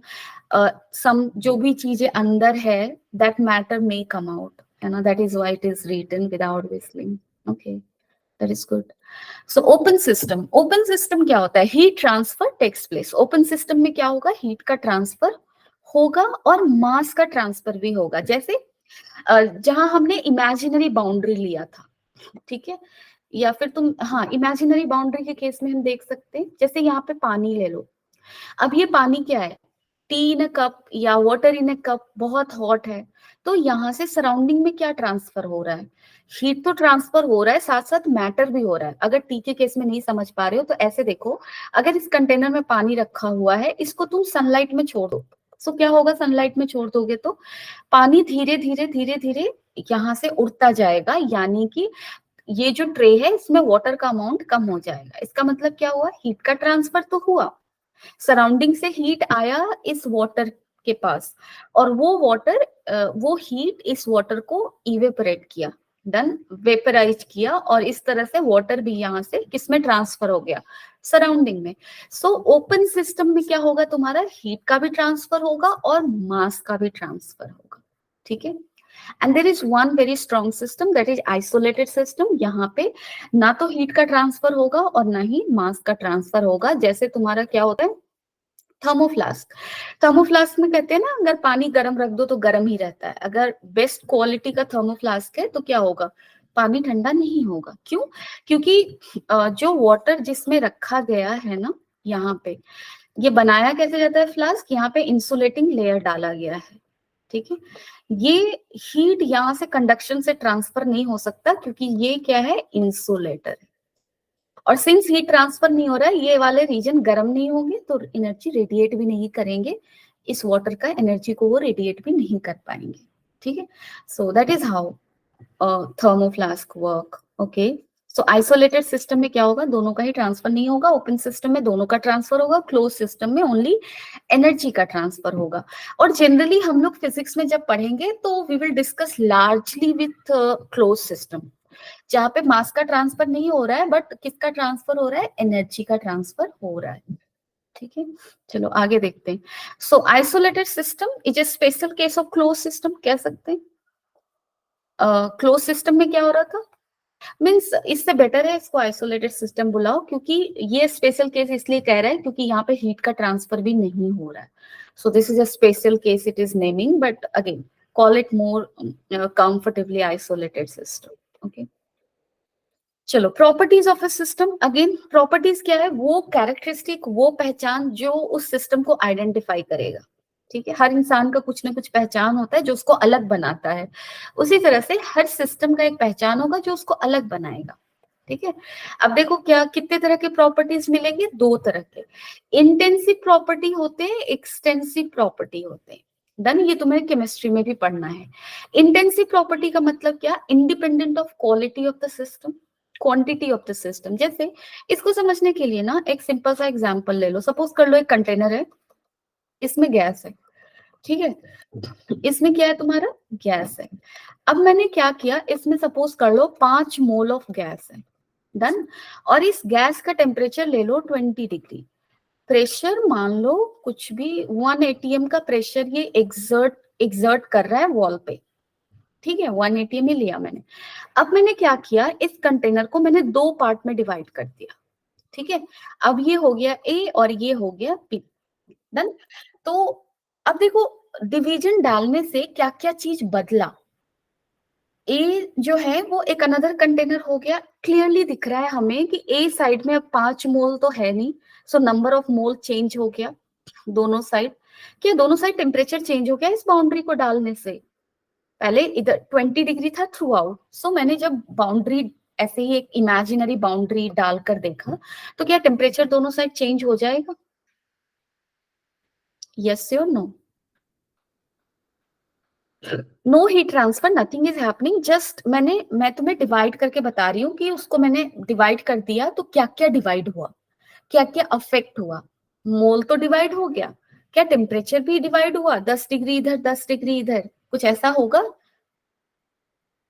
सम जो भी चीजें अंदर है, that matter may come out, है ना, that is why it is written without whistling. Okay, that is good. So open system क्या होता है? Heat transfer takes place. Open system में क्या होगा? हीट का ट्रांसफर होगा और मास का ट्रांसफर भी होगा. जैसे जहां हमने इमेजिनरी बाउंड्री लिया था, ठीक है, या फिर तुम, हाँ, इमेजिनरी बाउंड्री के केस में हम देख सकते हैं, जैसे यहाँ पे पानी ले लो. अब ये पानी क्या है? टी इन अ कप या वाटर इन अ कप बहुत हॉट है, तो यहाँ से सराउंडिंग में क्या ट्रांसफर हो रहा है? हीट तो ट्रांसफर हो रहा है, साथ साथ मैटर भी हो रहा है. अगर टी के केस में नहीं समझ पा रहे हो तो ऐसे देखो, अगर इस कंटेनर में पानी रखा हुआ है, इसको तुम सनलाइट में छोड़ दो, तो क्या होगा? सनलाइट में छोड़ दोगे तो पानी धीरे धीरे धीरे धीरे यहाँ से उड़ता जाएगा, यानी कि ये जो ट्रे है इसमें वाटर का अमाउंट कम हो जाएगा. इसका मतलब क्या हुआ? हीट का ट्रांसफर तो हुआ, सराउंडिंग से हीट आया इस वाटर के पास, और वो वाटर, वो हीट इस वाटर को इवेपोरेट किया, डन, वेपराइज किया, और इस तरह से वाटर भी यहाँ से किसमें ट्रांसफर हो गया? सराउंडिंग में. सो ओपन सिस्टम में क्या होगा? तुम्हारा हीट का भी ट्रांसफर होगा और मास का भी ट्रांसफर होगा. ठीक है. And there is one very strong system, that is isolated system. यहाँ पे ना तो हीट का ट्रांसफर होगा और ना ही मास का ट्रांसफर होगा. जैसे तुम्हारा क्या होता है? थर्मोफ्लास्क. थर्मोफ्लास्क में कहते हैं ना, अगर पानी गर्म रख दो तो गर्म ही रहता है. अगर बेस्ट क्वालिटी का थर्मोफ्लास्क है तो क्या होगा? पानी ठंडा नहीं होगा. क्यों? क्योंकि जो वाटर जिसमें रखा गया है ना, यहाँ पे ये बनाया कैसे जाता है फ्लास्क? यहाँ पे इंसुलेटिंग लेयर डाला गया है. ठीक है. ये हीट यहाँ से कंडक्शन से ट्रांसफर नहीं हो सकता, क्योंकि ये क्या है? इंसुलेटर. और सिंस हीट ट्रांसफर नहीं हो रहा है, ये वाले रीजन गर्म नहीं होंगे तो एनर्जी रेडिएट भी नहीं करेंगे. इस वाटर का एनर्जी को वो रेडिएट भी नहीं कर पाएंगे. ठीक है. So that is how thermoflask work. Okay. So isolated system में क्या होगा? दोनों का ही ट्रांसफर नहीं होगा. ओपन सिस्टम में दोनों का ट्रांसफर होगा. क्लोज सिस्टम में ओनली एनर्जी का ट्रांसफर होगा. और जनरली हम लोग फिजिक्स में जब पढ़ेंगे तो we will discuss largely with close system, जहां पे मास का ट्रांसफर नहीं हो रहा है, बट किसका ट्रांसफर हो रहा है? एनर्जी का ट्रांसफर हो रहा है. ठीक है. चलो आगे देखते हैं. So isolated system is a special case of close system, कह सकते हैं. क्लोज सिस्टम में क्या हो रहा था? मीन्स इससे बेटर है इसको आइसोलेटेड सिस्टम बुलाओ, क्योंकि ये स्पेशल केस इसलिए कह रहा है क्योंकि यहाँ पे हीट का ट्रांसफर भी नहीं हो रहा है. So this is a special case it is naming, but again call it more comfortably isolated system. Okay. चलो, properties of a system. Again properties क्या है? वो कैरेक्टरिस्टिक, वो पहचान जो उस सिस्टम को आइडेंटिफाई करेगा. ठीक है. हर इंसान का कुछ ना कुछ पहचान होता है जो उसको अलग बनाता है. उसी तरह से हर सिस्टम का एक पहचान होगा जो उसको अलग बनाएगा. ठीक है. अब देखो क्या कितने तरह के प्रॉपर्टीज मिलेंगे? दो तरह के. इंटेंसिव प्रॉपर्टी होते हैं, एक्सटेंसिव प्रॉपर्टी होते हैं. डन. ये तुम्हें केमिस्ट्री में भी पढ़ना है. इंटेंसिव प्रॉपर्टी का मतलब क्या? Independent of quality of the system, quantity of the system. जैसे इसको समझने के लिए ना एक सिंपल सा एग्जांपल ले लो. सपोज कर लो एक कंटेनर है, इसमें गैस है. ठीक है. इसमें क्या है? तुम्हारा गैस है. अब मैंने क्या किया, इसमें सपोज कर लो 5 मोल ऑफ गैस है. डन. और इस गैस का टेम्परेचर ले लो 20 डिग्री. प्रेशर मान लो कुछ भी 1 atm का प्रेशर ये एग्जर्ट एग्जर्ट कर रहा है वॉल पे. ठीक है. 1 atm ही लिया मैंने. अब मैंने क्या किया, इस कंटेनर को मैंने 2 पार्ट में डिवाइड कर दिया. ठीक है. अब ये हो गया ए और ये हो गया बी. डन. तो अब देखो, डिवीजन डालने से क्या क्या चीज बदला. ए जो है वो एक अनदर कंटेनर हो गया. क्लियरली दिख रहा है हमें कि ए साइड में अब 5 मोल तो है नहीं, so number of mole change हो गया दोनों साइड. क्या दोनों साइड टेम्परेचर चेंज हो गया इस बाउंड्री को डालने से? पहले इधर 20 डिग्री था थ्रू आउट. सो मैंने जब बाउंड्री ऐसे ही एक इमेजिनरी बाउंड्री डालकर देखा, तो क्या टेम्परेचर दोनों साइड चेंज हो जाएगा? यस और no? No heat transfer, nothing is happening. Just मैं तुम्हें डिवाइड करके बता रही हूँ कि उसको मैंने डिवाइड कर दिया तो क्या क्या डिवाइड हुआ, क्या क्या अफेक्ट हुआ. मोल तो डिवाइड हो गया, क्या टेम्परेचर भी डिवाइड हुआ? 10 डिग्री इधर 10 डिग्री इधर, कुछ ऐसा होगा?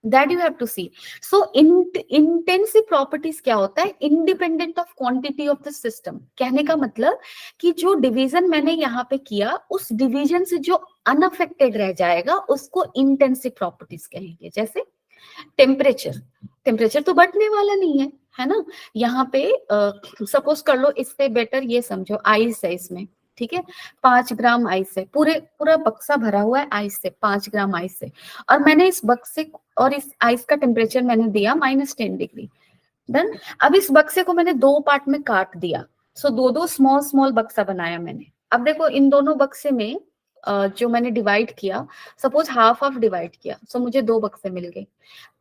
That you have to see. So intensive properties क्या होता है? Independent of quantity of the system. कहने का मतलब कि जो डिवीजन मैंने यहाँ पे किया, उस डिवीजन से जो अनअफेक्टेड रह जाएगा उसको इंटेंसिव प्रॉपर्टीज कहेंगे। जैसे टेम्परेचर, टेम्परेचर तो बढ़ने वाला नहीं है ना। यहाँ पे सपोज कर लो, इससे बेटर ये समझो, आइस है इसमें, ठीक है, 5 ग्राम आइस है, पूरा बक्सा भरा हुआ है आइस से, 5 ग्राम आइस से, और मैंने इस बक्से और इस आइस का टेम्परेचर मैंने दिया -10 डिग्री। डन। अब इस बक्से को मैंने 2 पार्ट में काट दिया, सो दो दो स्मॉल स्मॉल बक्सा बनाया मैंने। अब देखो इन दोनों बक्से में जो मैंने डिवाइड किया, सपोज हाफ हाफ डिवाइड किया, सो मुझे 2 बक्से मिल गए।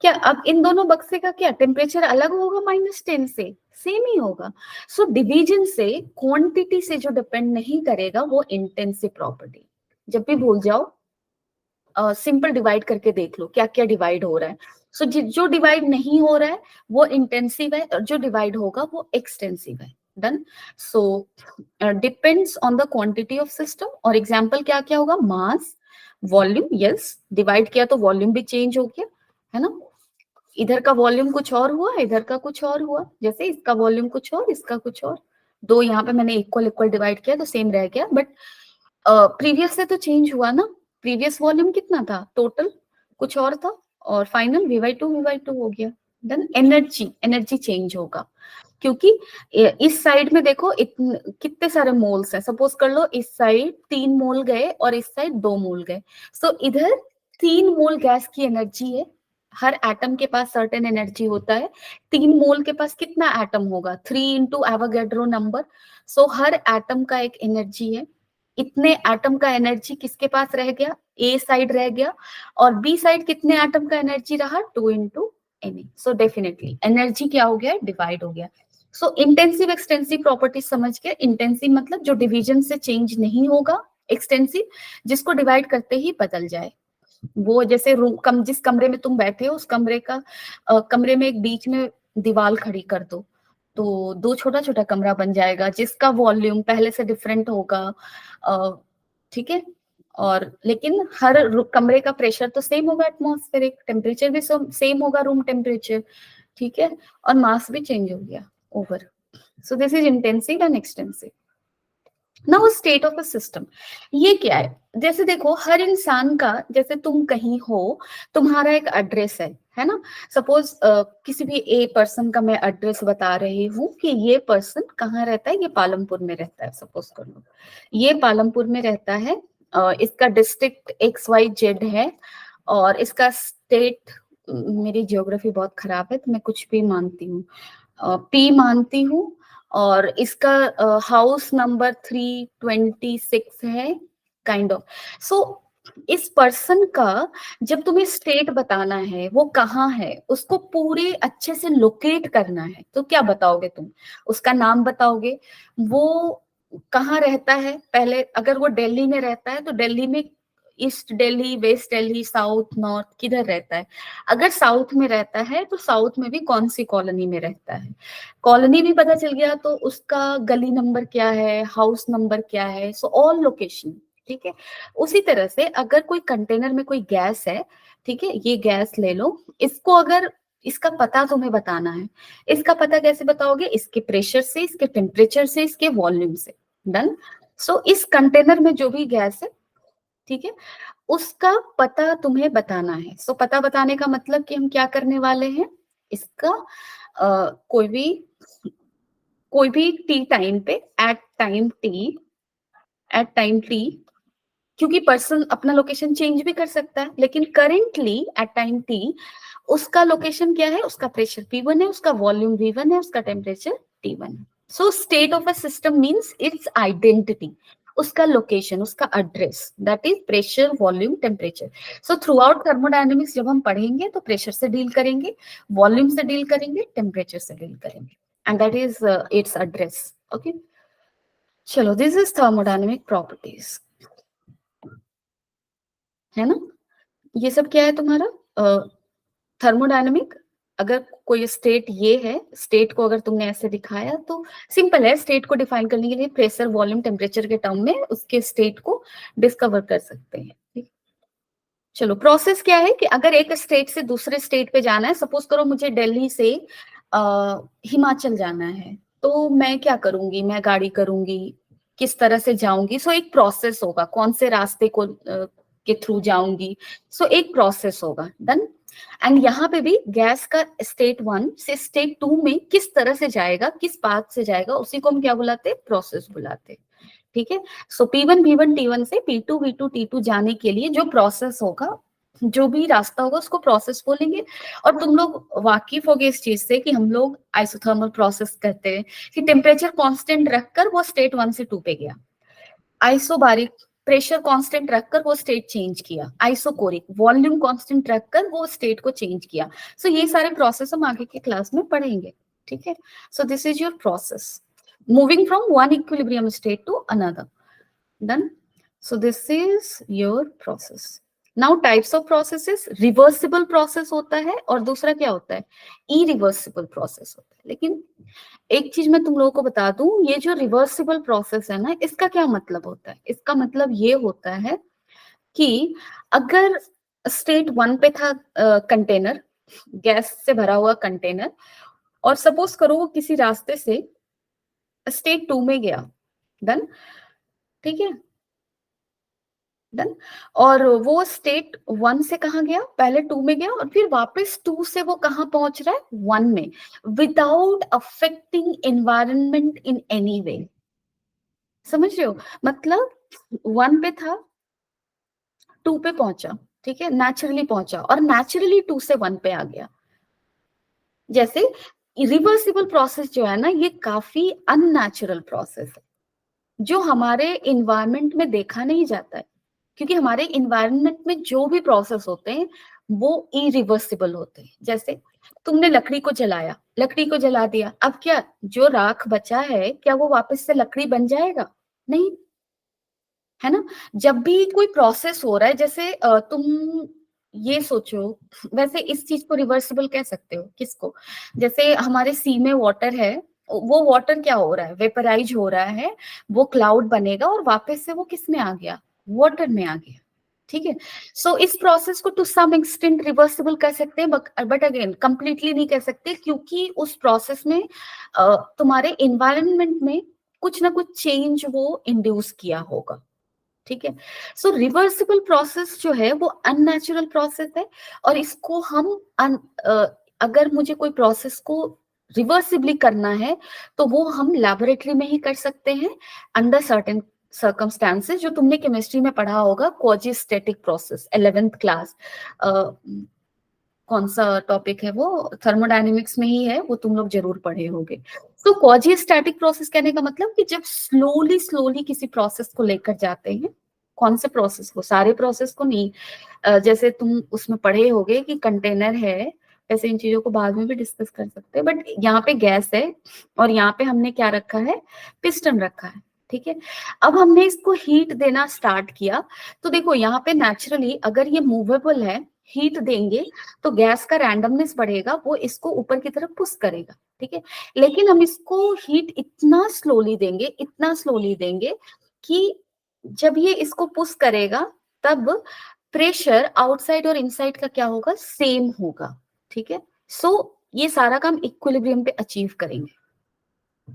क्या अब इन दोनों बक्से का क्या टेम्परेचर अलग होगा -10 से? सेम ही होगा। सो डिवीजन से, क्वांटिटी से जो डिपेंड नहीं करेगा वो इंटेंसिव प्रॉपर्टी। जब भी भूल जाओ, सिंपल डिवाइड करके देख लो क्या क्या डिवाइड हो रहा है। सो जो डिवाइड नहीं हो रहा है वो इंटेंसिव है, और जो डिवाइड होगा वो एक्सटेंसिव है। Done. So depends on the quantity of system. और एग्जांपल क्या क्या होगा? मास, वॉल्यूम। यस, डिवाइड किया तो वॉल्यूम भी चेंज हो गया, है ना। इधर का वॉल्यूम कुछ और हुआ, इधर का कुछ और हुआ, जैसे इसका वॉल्यूम कुछ और, इसका कुछ और। दो यहाँ पे मैंने इक्वल इक्वल डिवाइड किया तो सेम रह गया, बट प्रीवियस से तो चेंज हुआ ना। प्रीवियस वॉल्यूम कितना था, टोटल कुछ और था, और फाइनल V/2 हो गया। देन एनर्जी, एनर्जी चेंज होगा, क्योंकि इस साइड में देखो कितने सारे मोल्स हैं। सपोज कर लो इस साइड 3 मोल गए और इस साइड 2 मोल गए, सो इधर 3 मोल गैस की एनर्जी है। हर एटम के पास सर्टेन एनर्जी होता है। 3 मोल के पास कितना एटम होगा? 3 × एवोगैड्रो नंबर। सो हर एटम का एक एनर्जी है। इतने एटम का एनर्जी किसके पास रह गया? ए साइड रह गया। और बी साइड कितने एटम का एनर्जी रहा? 2 × Na। सो डेफिनेटली एनर्जी क्या हो गया? डिवाइड हो गया। सो इंटेंसिव एक्सटेंसिव प्रॉपर्टी समझ के, इंटेंसिव मतलब जो डिवीजन से चेंज नहीं होगा, एक्सटेंसिव जिसको डिवाइड करते ही बदल जाए। वो जैसे रूम जिस कमरे में तुम बैठे हो, उस कमरे में एक बीच में दीवार खड़ी कर दो, तो 2 छोटा छोटा कमरा बन जाएगा जिसका वॉल्यूम पहले से डिफरेंट होगा। ठीक है। और लेकिन हर कमरे का प्रेशर तो सेम होगा, एटमॉस्फेरिक टेम्परेचर भी सेम होगा, रूम टेम्परेचर, ठीक है, और मास भी चेंज हो गया over. So this is intensive and extensive. Now state of a system, ये क्या है? जैसे देखो हर इंसान का, जैसे तुम कहीं हो, तुम्हारा एक एड्रेस है ना। सपोज किसी भी ए पर्सन का मैं एड्रेस बता रही हूँ कि ये पर्सन कहाँ रहता है, ये पालमपुर में रहता है, सपोज कर लो ये पालमपुर में रहता है। इसका डिस्ट्रिक्ट XYZ है, और इसका स्टेट, मेरी ज्योग्राफी बहुत खराब है तो मैं कुछ भी मानती हूँ, P मानती हूँ, और इसका हाउस नंबर 326 है, काइंड ऑफ। सो इस पर्सन का जब तुम्हें स्टेट बताना है, वो कहाँ है, उसको पूरे अच्छे से लोकेट करना है, तो क्या बताओगे तुम? उसका नाम बताओगे, वो कहाँ रहता है। पहले अगर वो दिल्ली में रहता है तो दिल्ली में east Delhi, west Delhi, south, north, किधर रहता है। अगर साउथ में रहता है तो साउथ में भी कौन सी कॉलोनी में रहता है, कॉलोनी भी पता चल गया, तो उसका गली नंबर क्या है, हाउस नंबर क्या है, सो ऑल लोकेशन, ठीक है। उसी तरह से अगर कोई कंटेनर में कोई गैस है, ठीक है, ये गैस ले लो, इसको अगर इसका पता तुम्हें बताना है, इसका पता कैसे बताओगे? इसके प्रेशर से, इसके टेम्परेचर से, इसके वॉल्यूम से। डन। सो इस कंटेनर में जो भी गैस है, ठीक है, उसका पता तुम्हें बताना है। सो पता बताने का मतलब कि हम क्या करने वाले हैं, इसका कोई भी टी टाइम पे, एट टाइम टी, क्योंकि पर्सन अपना लोकेशन चेंज भी कर सकता है, लेकिन करेंटली एट टाइम टी उसका लोकेशन क्या है, उसका प्रेशर P1 है, उसका वॉल्यूम V1 है, उसका टेम्परेचर T1 है। So state of a system means its identity, उसका लोकेशन, उसका address, that is pressure, volume, temperature. So throughout thermodynamics जब हम पढ़ेंगे तो प्रेशर से डील करेंगे, वॉल्यूम से डील करेंगे, टेम्परेचर से डील करेंगे, and that is it's address. Okay, चलो, दिस इज थर्मोडायनेमिक प्रॉपर्टीज, है ना। ये सब क्या है तुम्हारा थर्मोडायनेमिक। अगर कोई स्टेट ये है, स्टेट को अगर तुमने ऐसे दिखाया तो सिंपल है, स्टेट को डिफाइन करने के लिए प्रेशर, वॉल्यूम, टेम्परेचर के टर्म में उसके स्टेट को डिस्कवर कर सकते हैं, ठीक। चलो, प्रोसेस क्या है कि अगर एक स्टेट से दूसरे स्टेट पे जाना है, सपोज करो मुझे दिल्ली से हिमाचल जाना है, तो मैं क्या करूंगी, मैं गाड़ी करूंगी, किस तरह से जाऊंगी, सो एक प्रोसेस होगा, कौन से रास्ते को के थ्रू जाऊंगी, सो एक प्रोसेस होगा, डन। एंड यहाँ पे भी गैस का स्टेट 1 से स्टेट 2 में किस तरह से जाएगा, किस पाथ से जाएगा, उसी को हम क्या बुलाते हैं, प्रोसेस बुलाते हैं। ठीक है, सो P1 V1 T1 से P2 V2 T2 जाने के लिए जो प्रोसेस होगा, जो भी रास्ता होगा, उसको प्रोसेस बोलेंगे। और तुम लोग वाकिफ होगे इस चीज से कि हम लोग आइसोथर्मल प्रोसेस कहते हैं कि टेम्परेचर कांस्टेंट रखकर वो स्टेट 1 से 2 पे गया, आइसोबारिक प्रेशर कांस्टेंट रखकर वो स्टेट चेंज किया, आइसोकोरिक वॉल्यूम कांस्टेंट रखकर वो स्टेट को चेंज किया। सो ये सारे प्रोसेस हम आगे के क्लास में पढ़ेंगे। ठीक है, so this is your process, moving from one equilibrium state to another. Done. So this is your process. Now types of processes, reversible process होता है और दूसरा क्या होता है, irreversible process होता है। लेकिन एक चीज मैं तुम लोगों को बता दूं, ये जो रिवर्सिबल प्रोसेस है ना, इसका क्या मतलब होता है, इसका मतलब ये होता है कि अगर स्टेट 1 पे था कंटेनर, गैस से भरा हुआ कंटेनर, और सपोज करो वो किसी रास्ते से स्टेट 2 में गया, डन, ठीक है, डन। और वो स्टेट 1 से कहाँ गया, पहले 2 में गया और फिर वापस 2 से वो कहाँ पहुंच रहा है, 1 में, without affecting environment in any way. समझ रहे हो, मतलब 1 पे था, 2 पे पहुंचा, ठीक है, नेचुरली पहुंचा और नेचुरली 2 से 1 पे आ गया। जैसे रिवर्सिबल प्रोसेस जो है ना, ये काफी अननेचुरल प्रोसेस है, जो हमारे इन्वायरमेंट में देखा नहीं जाता है, क्योंकि हमारे इन्वायरमेंट में जो भी प्रोसेस होते हैं वो इरिवर्सिबल होते हैं। जैसे तुमने लकड़ी को जलाया, लकड़ी को जला दिया, अब क्या जो राख बचा है, क्या वो वापस से लकड़ी बन जाएगा, नहीं, है ना। जब भी कोई प्रोसेस हो रहा है, जैसे तुम ये सोचो, वैसे इस चीज को रिवर्सिबल कह सकते हो किसको, जैसे हमारे सी में वाटर है, वो वाटर क्या हो रहा है, वेपराइज हो रहा है, वो क्लाउड बनेगा और वापस से वो किस में आ गया, वाटर में आ गया। ठीक है, सो इस प्रोसेस को टू सम एक्सटेंट रिवर्सिबल कह सकते हैं, बट अगेन कंप्लीटली नहीं कह सकते, क्योंकि उस प्रोसेस में तुम्हारे इन्वायरमेंट में कुछ ना कुछ चेंज वो इंड्यूस किया होगा। ठीक है, सो रिवर्सिबल प्रोसेस जो है वो अननेचुरल प्रोसेस है, और इसको हम अगर मुझे कोई प्रोसेस को रिवर्सिबली करना है तो वो हम लैबोरेटरी में ही कर सकते हैं, अंडर सर्टेन सर्कमस्टांसेस, जो तुमने केमिस्ट्री में पढ़ा होगा, क्वाजीस्टेटिक प्रोसेस, 11th क्लास, कौन सा टॉपिक है वो, थर्मोडायनेमिक्स में ही है, वो तुम लोग जरूर पढ़े होंगे। तो क्वाजीस्टैटिक प्रोसेस कहने का मतलब कि जब स्लोली स्लोली किसी प्रोसेस को लेकर जाते हैं, कौन से प्रोसेस को, सारे प्रोसेस को नहीं, जैसे तुम उसमें पढ़े होगे कि कंटेनर है, वैसे इन चीजों को बाद में भी डिस्कस कर सकते हैं, बट यहाँ पे गैस है और यहाँ पे हमने क्या रखा है, पिस्टन रखा है। ठीक है, अब हमने इसको हीट देना स्टार्ट किया, तो देखो यहाँ पे नेचुरली अगर ये मूवेबल है, हीट देंगे तो गैस का रैंडमनेस बढ़ेगा, वो इसको ऊपर की तरफ पुश करेगा। ठीक है, लेकिन हम इसको हीट इतना स्लोली देंगे, इतना स्लोली देंगे कि जब ये इसको पुश करेगा तब प्रेशर आउटसाइड और इनसाइड का क्या होगा, सेम होगा। ठीक है, सो ये सारा काम इक्विलिब्रियम पे अचीव करेंगे,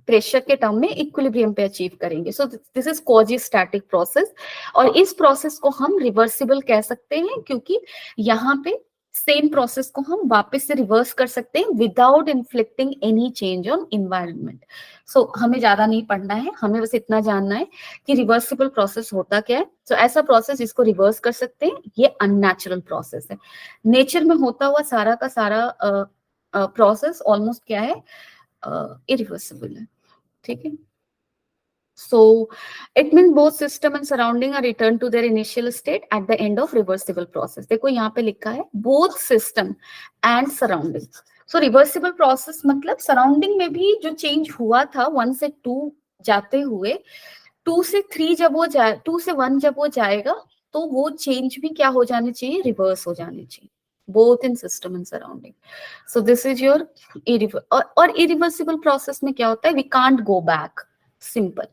प्रेशर के टर्म में इक्विलिब्रियम पे अचीव करेंगे। सो दिस इज क्वाजीस्टैटिक प्रोसेस, और इस प्रोसेस को हम रिवर्सिबल कह सकते हैं, क्योंकि यहाँ पे सेम प्रोसेस को हम वापस से रिवर्स कर सकते हैं without inflicting any change on environment. So हमें ज्यादा नहीं पढ़ना है, हमें बस इतना जानना है कि रिवर्सिबल प्रोसेस होता क्या है। सो ऐसा प्रोसेस जिसको रिवर्स कर सकते हैं, ये अननेचुरल प्रोसेस है। नेचर में होता हुआ सारा का सारा प्रोसेस ऑलमोस्ट क्या है, irreversible है। ठीक है, so it means both system and surrounding are returned to their initial state at the end of reversible process। देखो यहाँ पे लिखा है both system and surrounding। so reversible process मतलब सराउंडिंग में भी जो चेंज हुआ था 1 से 2 जाते हुए, 2 से 3 जब वो जाए, 2 से 1 जब वो जाएगा, तो वो चेंज भी क्या हो जाने चाहिए, रिवर्स हो जाने चाहिए, both in system and surrounding। so this is your और irreversible process में क्या होता है, we can't go back, simple।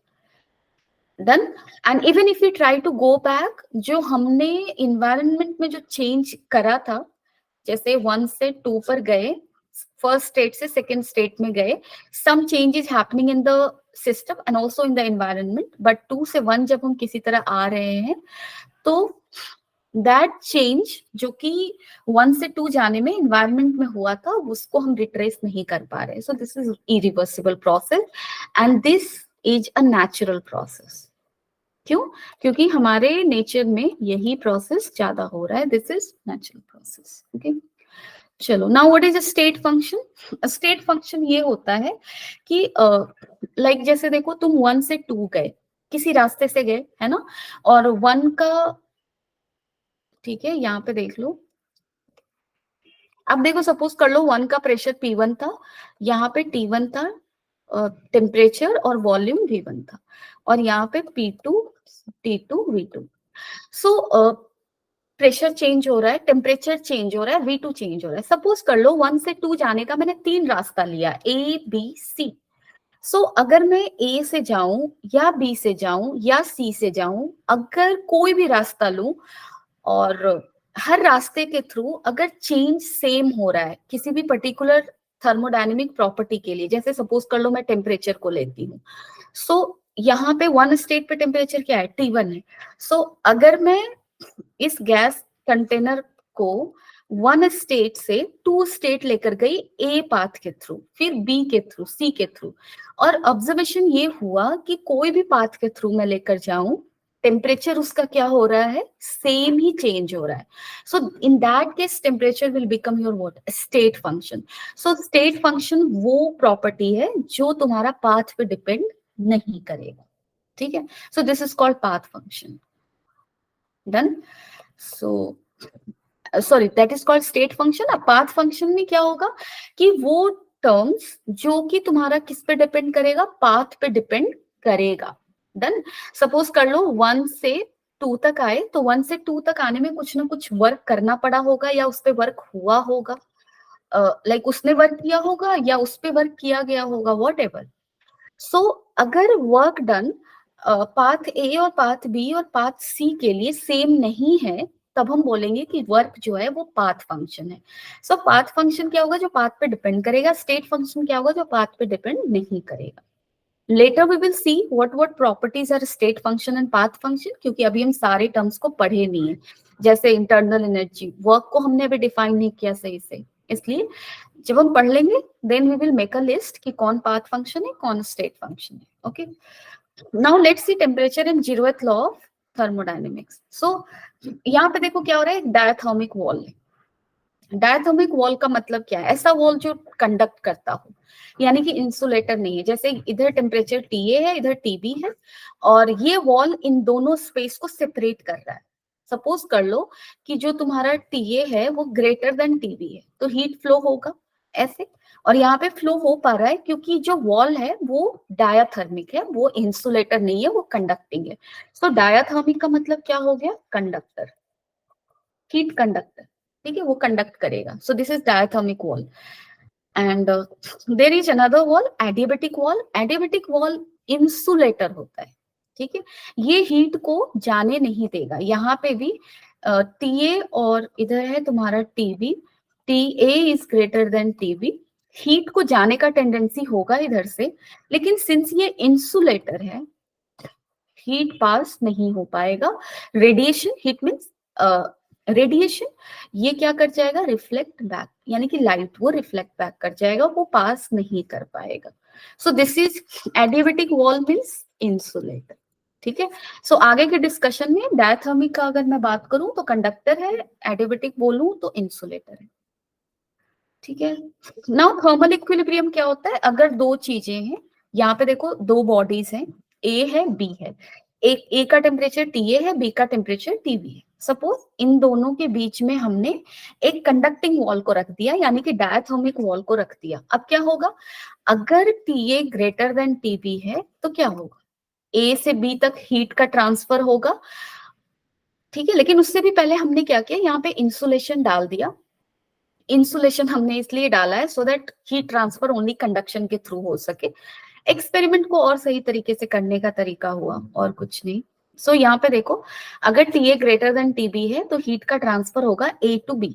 Done. And even if you try to go back, जो हमने इन्वायरमेंट में जो चेंज करा था, जैसे 1 से 2 पर गए, फर्स्ट स्टेट से सेकेंड स्टेट में गए, some change is happening in the system and also in the environment, but 2 से 1 जब हम किसी तरह आ रहे हैं, तो दैट चेंज जो कि 1 से 2 जाने में इन्वायरमेंट में हुआ था, उसको हम रिट्रेस नहीं कर पा रहे. सो this is irreversible process and this is a natural process. क्यों? क्योंकि हमारे नेचर में यही प्रोसेस ज्यादा हो रहा है. This is natural process. Okay, चलो. Now what is a state function? State function ये होता है कि लाइक जैसे देखो, तुम 1 से 2 गए, किसी रास्ते से गए, है ना, और 1 का, ठीक है, यहाँ पे देख लो. अब देखो, सपोज कर लो 1 का प्रेशर P1 था, यहाँ पे T1 था, टेम्परेचर और वॉल्यूम V1 था, और यहाँ पे P2, T2, V2. So pressure change हो रहा है, टेम्परेचर चेंज हो रहा है, V2 चेंज हो रहा है. सपोज कर लो 1 से 2 जाने का मैंने 3 रास्ता लिया, A B C. सो अगर मैं A से जाऊं या B से जाऊं या C से जाऊं, अगर कोई भी रास्ता लूं, और हर रास्ते के थ्रू अगर चेंज सेम हो रहा है किसी भी पर्टिकुलर थर्मोडायनेमिक प्रॉपर्टी के लिए, जैसे सपोज कर लो मैं टेम्परेचर को लेती हूँ. सो यहाँ पे 1 स्टेट पे टेम्परेचर क्या है? T1 है. सो अगर मैं इस गैस कंटेनर को 1 स्टेट से 2 स्टेट लेकर गई, A पाथ के थ्रू, फिर B के थ्रू, C के थ्रू, और ऑब्जर्वेशन ये हुआ कि कोई भी पाथ के थ्रू मैं लेकर जाऊं, टेम्परेचर उसका क्या हो रहा है? सेम ही चेंज हो रहा है. So in that case temperature will become your what? State function. So state function वो प्रॉपर्टी है जो तुम्हारा पाथ पे डिपेंड नहीं करेगा. ठीक है, so this is called path function. Done. So sorry, that is called state function. अब पाथ फंक्शन में क्या होगा कि वो टर्म्स जो कि तुम्हारा किस पे डिपेंड करेगा? पाथ पे डिपेंड करेगा. डन. सपोज कर लो 1 से 2 तक आए, तो 1 से 2 तक आने में कुछ ना कुछ वर्क करना पड़ा होगा, या उस पे वर्क हुआ होगा, लाइक उसने वर्क किया होगा या उस पे वर्क किया गया होगा, वॉट एवर. सो अगर वर्क डन पाथ ए और पाथ बी और पाथ सी के लिए सेम नहीं है, तब हम बोलेंगे कि वर्क जो है वो पाथ फंक्शन है. सो पाथ फंक्शन क्या होगा? जो पाथ पे डिपेंड करेगा. स्टेट फंक्शन क्या होगा? जो पाथ पे डिपेंड नहीं करेगा. Later we will see what properties are state function and path function, क्योंकि अभी हम सारे टर्म्स को पढ़े नहीं है. जैसे इंटरनल एनर्जी, वर्क को हमने अभी डिफाइन नहीं किया सही से, इसलिए जब हम पढ़ लेंगे then we will make a list कि कौन पाथ फंक्शन है, कौन स्टेट फंक्शन है. Okay, now let's see temperature in 0th law of thermodynamics. So यहाँ पे देखो क्या हो रहा है, एक डायथर्मिक वॉल है. डायथर्मिक वॉल का मतलब क्या है? ऐसा वॉल जो कंडक्ट करता हो, यानी कि इंसुलेटर नहीं है. जैसे इधर टेम्परेचर TA है, इधर TB है, और ये वॉल इन दोनों स्पेस को सेपरेट कर रहा है. सपोज कर लो कि जो तुम्हारा TA है वो ग्रेटर देन TB है, तो हीट फ्लो होगा ऐसे, और यहाँ पे फ्लो हो पा रहा है क्योंकि जो वॉल है वो डायाथर्मिक है, वो इंसुलेटर नहीं है, वो कंडक्टिंग है. सो डायाथर्मिक का मतलब क्या हो गया? Conductor, heat conductor. ठीक है, वो कंडक्ट करेगा. So this is diathermic wall. And there is another wall, adiabatic wall. Adiabatic wall insulator होता है. ठीक है, ये हीट को जाने नहीं देगा. यहाँ पे भी TA और इधर है तुम्हारा TB, TA is greater than TB. Heat को जाने का टेंडेंसी होगा इधर से, लेकिन सिंस ये इंसुलेटर है, हीट पास नहीं हो पाएगा. रेडिएशन, हीट मीन्स रेडिएशन, ये क्या कर जाएगा? रिफ्लेक्ट बैक, यानी कि लाइट वो रिफ्लेक्ट बैक कर जाएगा, वो पास नहीं कर पाएगा. सो this is adiabatic wall means insulator. ठीक है, सो आगे के डिस्कशन में डायथर्मिक का अगर मैं बात करूं तो कंडक्टर है, एडियाबेटिक बोलूं तो इंसुलेटर है. ठीक है, नाउ थर्मल इक्विलिब्रियम क्या होता है? अगर दो चीजें हैं, यहाँ पे देखो दो बॉडीज हैं, A है B है, एक A का टेम्परेचर TA है, B का टेम्परेचर TB है. सपोज इन दोनों के बीच में हमने एक कंडक्टिंग वॉल को रख दिया, यानी कि डायथर्मिक वॉल को रख दिया. अब क्या होगा? अगर TA ग्रेटर देन TB है तो क्या होगा? A से B तक हीट का ट्रांसफर होगा. ठीक है, लेकिन उससे भी पहले हमने क्या किया? यहाँ पे इंसुलेशन डाल दिया. इंसुलेशन हमने इसलिए डाला है so that heat transfer only conduction के थ्रू हो सके. एक्सपेरिमेंट को और सही तरीके से करने का तरीका हुआ, और कुछ नहीं। सो यहाँ पे देखो, अगर TA ग्रेटर देन TB है तो हीट का ट्रांसफर होगा A to B,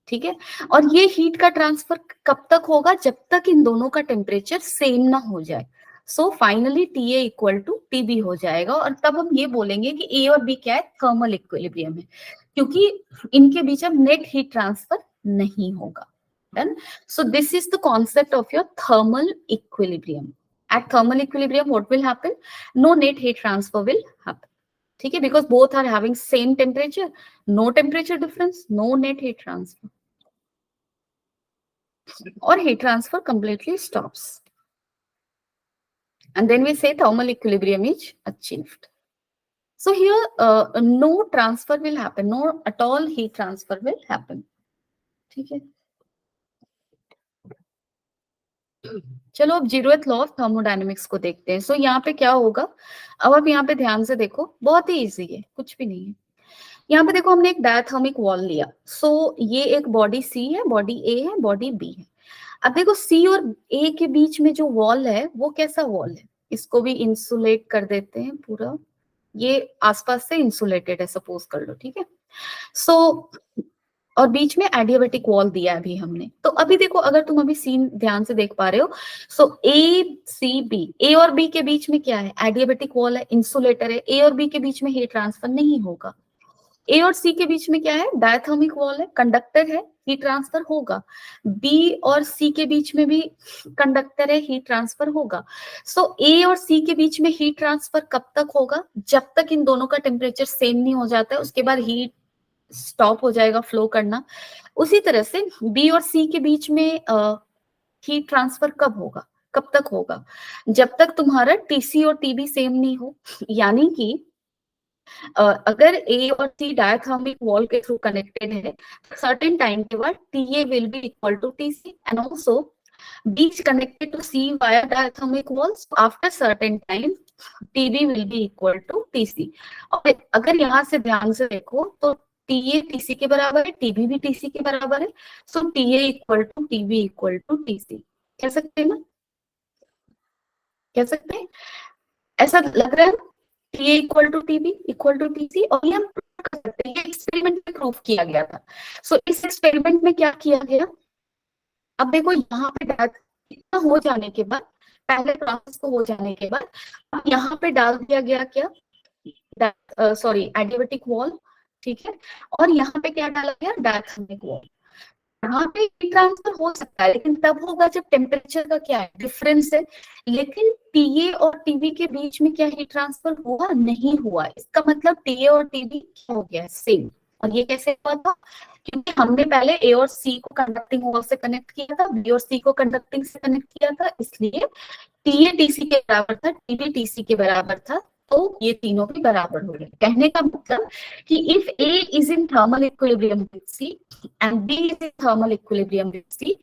ठीक है। और ये हीट का ट्रांसफर कब तक होगा, जब तक इन दोनों का टेम्परेचर सेम ना हो जाए। So finally TA equal to TB हो जाएगा, और तब हम ये बोलेंगे कि A और B क्या है, थर्मल इक्विलिब्रियम है, क्योंकि इनके बीच अब नेट हीट ट्रांसफर नहीं होगा। Done. So this is the concept of your thermal equilibrium. At thermal equilibrium, what will happen? No net heat transfer will happen. ठीक है, because both are having same temperature, no temperature difference, no net heat transfer, or heat transfer completely stops. And then we say thermal equilibrium is achieved. So here, no transfer will happen, no at all heat transfer will happen. ठीक है, चलो अब zeroth law of thermodynamics को देखते हैं। सो यहाँ पे क्या होगा, अब आप यहाँ पे ध्यान से देखो, बहुत ही इजी है, कुछ भी नहीं है। यहाँ पे देखो, हमने एक डायथर्मिक वॉल लिया। सो ये एक बॉडी C है, बॉडी A है, बॉडी B है। अब देखो C और A के बीच में जो वॉल है वो कैसा वॉल है, इसको भी इंसुलेट कर देते हैं पूरा, ये आसपास से इंसुलेटेड है सपोज कर लो, ठीक है। सो और बीच में एडियाबेटिक वॉल दिया है अभी हमने। तो अभी देखो, अगर तुम अभी सीन ध्यान से देख पा रहे हो, सो A और B के बीच में क्या है, एडियाबेटिक वॉल है, इंसुलेटर है। A और B के बीच में हीट ट्रांसफर नहीं होगा। A और C के बीच में क्या है, डायथर्मिक वॉल है, कंडक्टर है, हीट ट्रांसफर होगा। B और C के बीच में भी कंडक्टर है, हीट ट्रांसफर होगा। सो A और C के बीच में हीट ट्रांसफर कब तक होगा, जब तक इन दोनों का टेम्परेचर सेम नहीं हो जाता है, उसके बाद हीट स्टॉप हो जाएगा फ्लो करना। उसी तरह से B और C के बीच में हीट ट्रांसफर कब होगा, कब तक होगा, जब तक तुम्हारा TC और TB सेम नहीं हो। यानी कि अगर A और C डायथर्मिक वॉल के थ्रू कनेक्टेड है, सर्टेन टाइम के बाद TA will be equal to TC, and also B is connected to C via diathermic wall. So after certain time, TB will be equal to TC. और अगर यहाँ से ध्यान से देखो तो TA TC के बराबर है, TB भी TC के बराबर है। So TA equal to TB equal to TC कह सकते हैं ना, कह सकते हैं, ऐसा लग रहा है। TA equal to TB equal to TC, और ये हम प्रूव कर सकते हैं, ये एक्सपेरिमेंट में प्रूव किया गया था। सो इस एक्सपेरिमेंट में क्या किया गया, अब देखो यहाँ पे इतना हो जाने के बाद, पहले प्रोसेस को हो जाने के बाद, अब यहाँ पे डाल दिया गया क्या, सॉरी एडियाबेटिक वॉल, ठीक है। और यहाँ पे क्या डाला गया, डायथर्मिक वॉल। यहाँ पे हीट ट्रांसफर हो सकता है, लेकिन तब होगा जब टेम्परेचर का क्या है, डिफरेंस है। लेकिन TA और TB के बीच में क्या हीट ट्रांसफर हुआ, नहीं हुआ। इसका मतलब TA और TB क्या हो गया, सेम। और ये कैसे हुआ था, क्योंकि हमने पहले A और C को कंडक्टिंग वॉल से कनेक्ट किया था, B और C को कंडक्टिंग से कनेक्ट किया था, इसलिए TA TC के बराबर था, TB TC के बराबर था, तो ये तीनों भी बराबर हो गए। कहने का मतलब कि if A is in thermal equilibrium with C and B is in thermal equilibrium with C,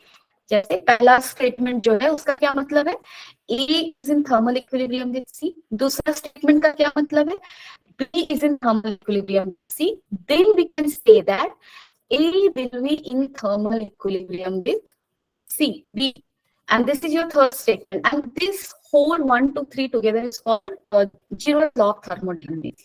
जैसे पहला स्टेटमेंट जो है उसका क्या मतलब है, A is in thermal equilibrium with C, दूसरा स्टेटमेंट का क्या मतलब है, B is in thermal equilibrium with C, then we can say that A will be in thermal equilibrium with C, B, and this is your third statement, and this whole 1, 2, 3 together is called zeroth law of thermodynamics.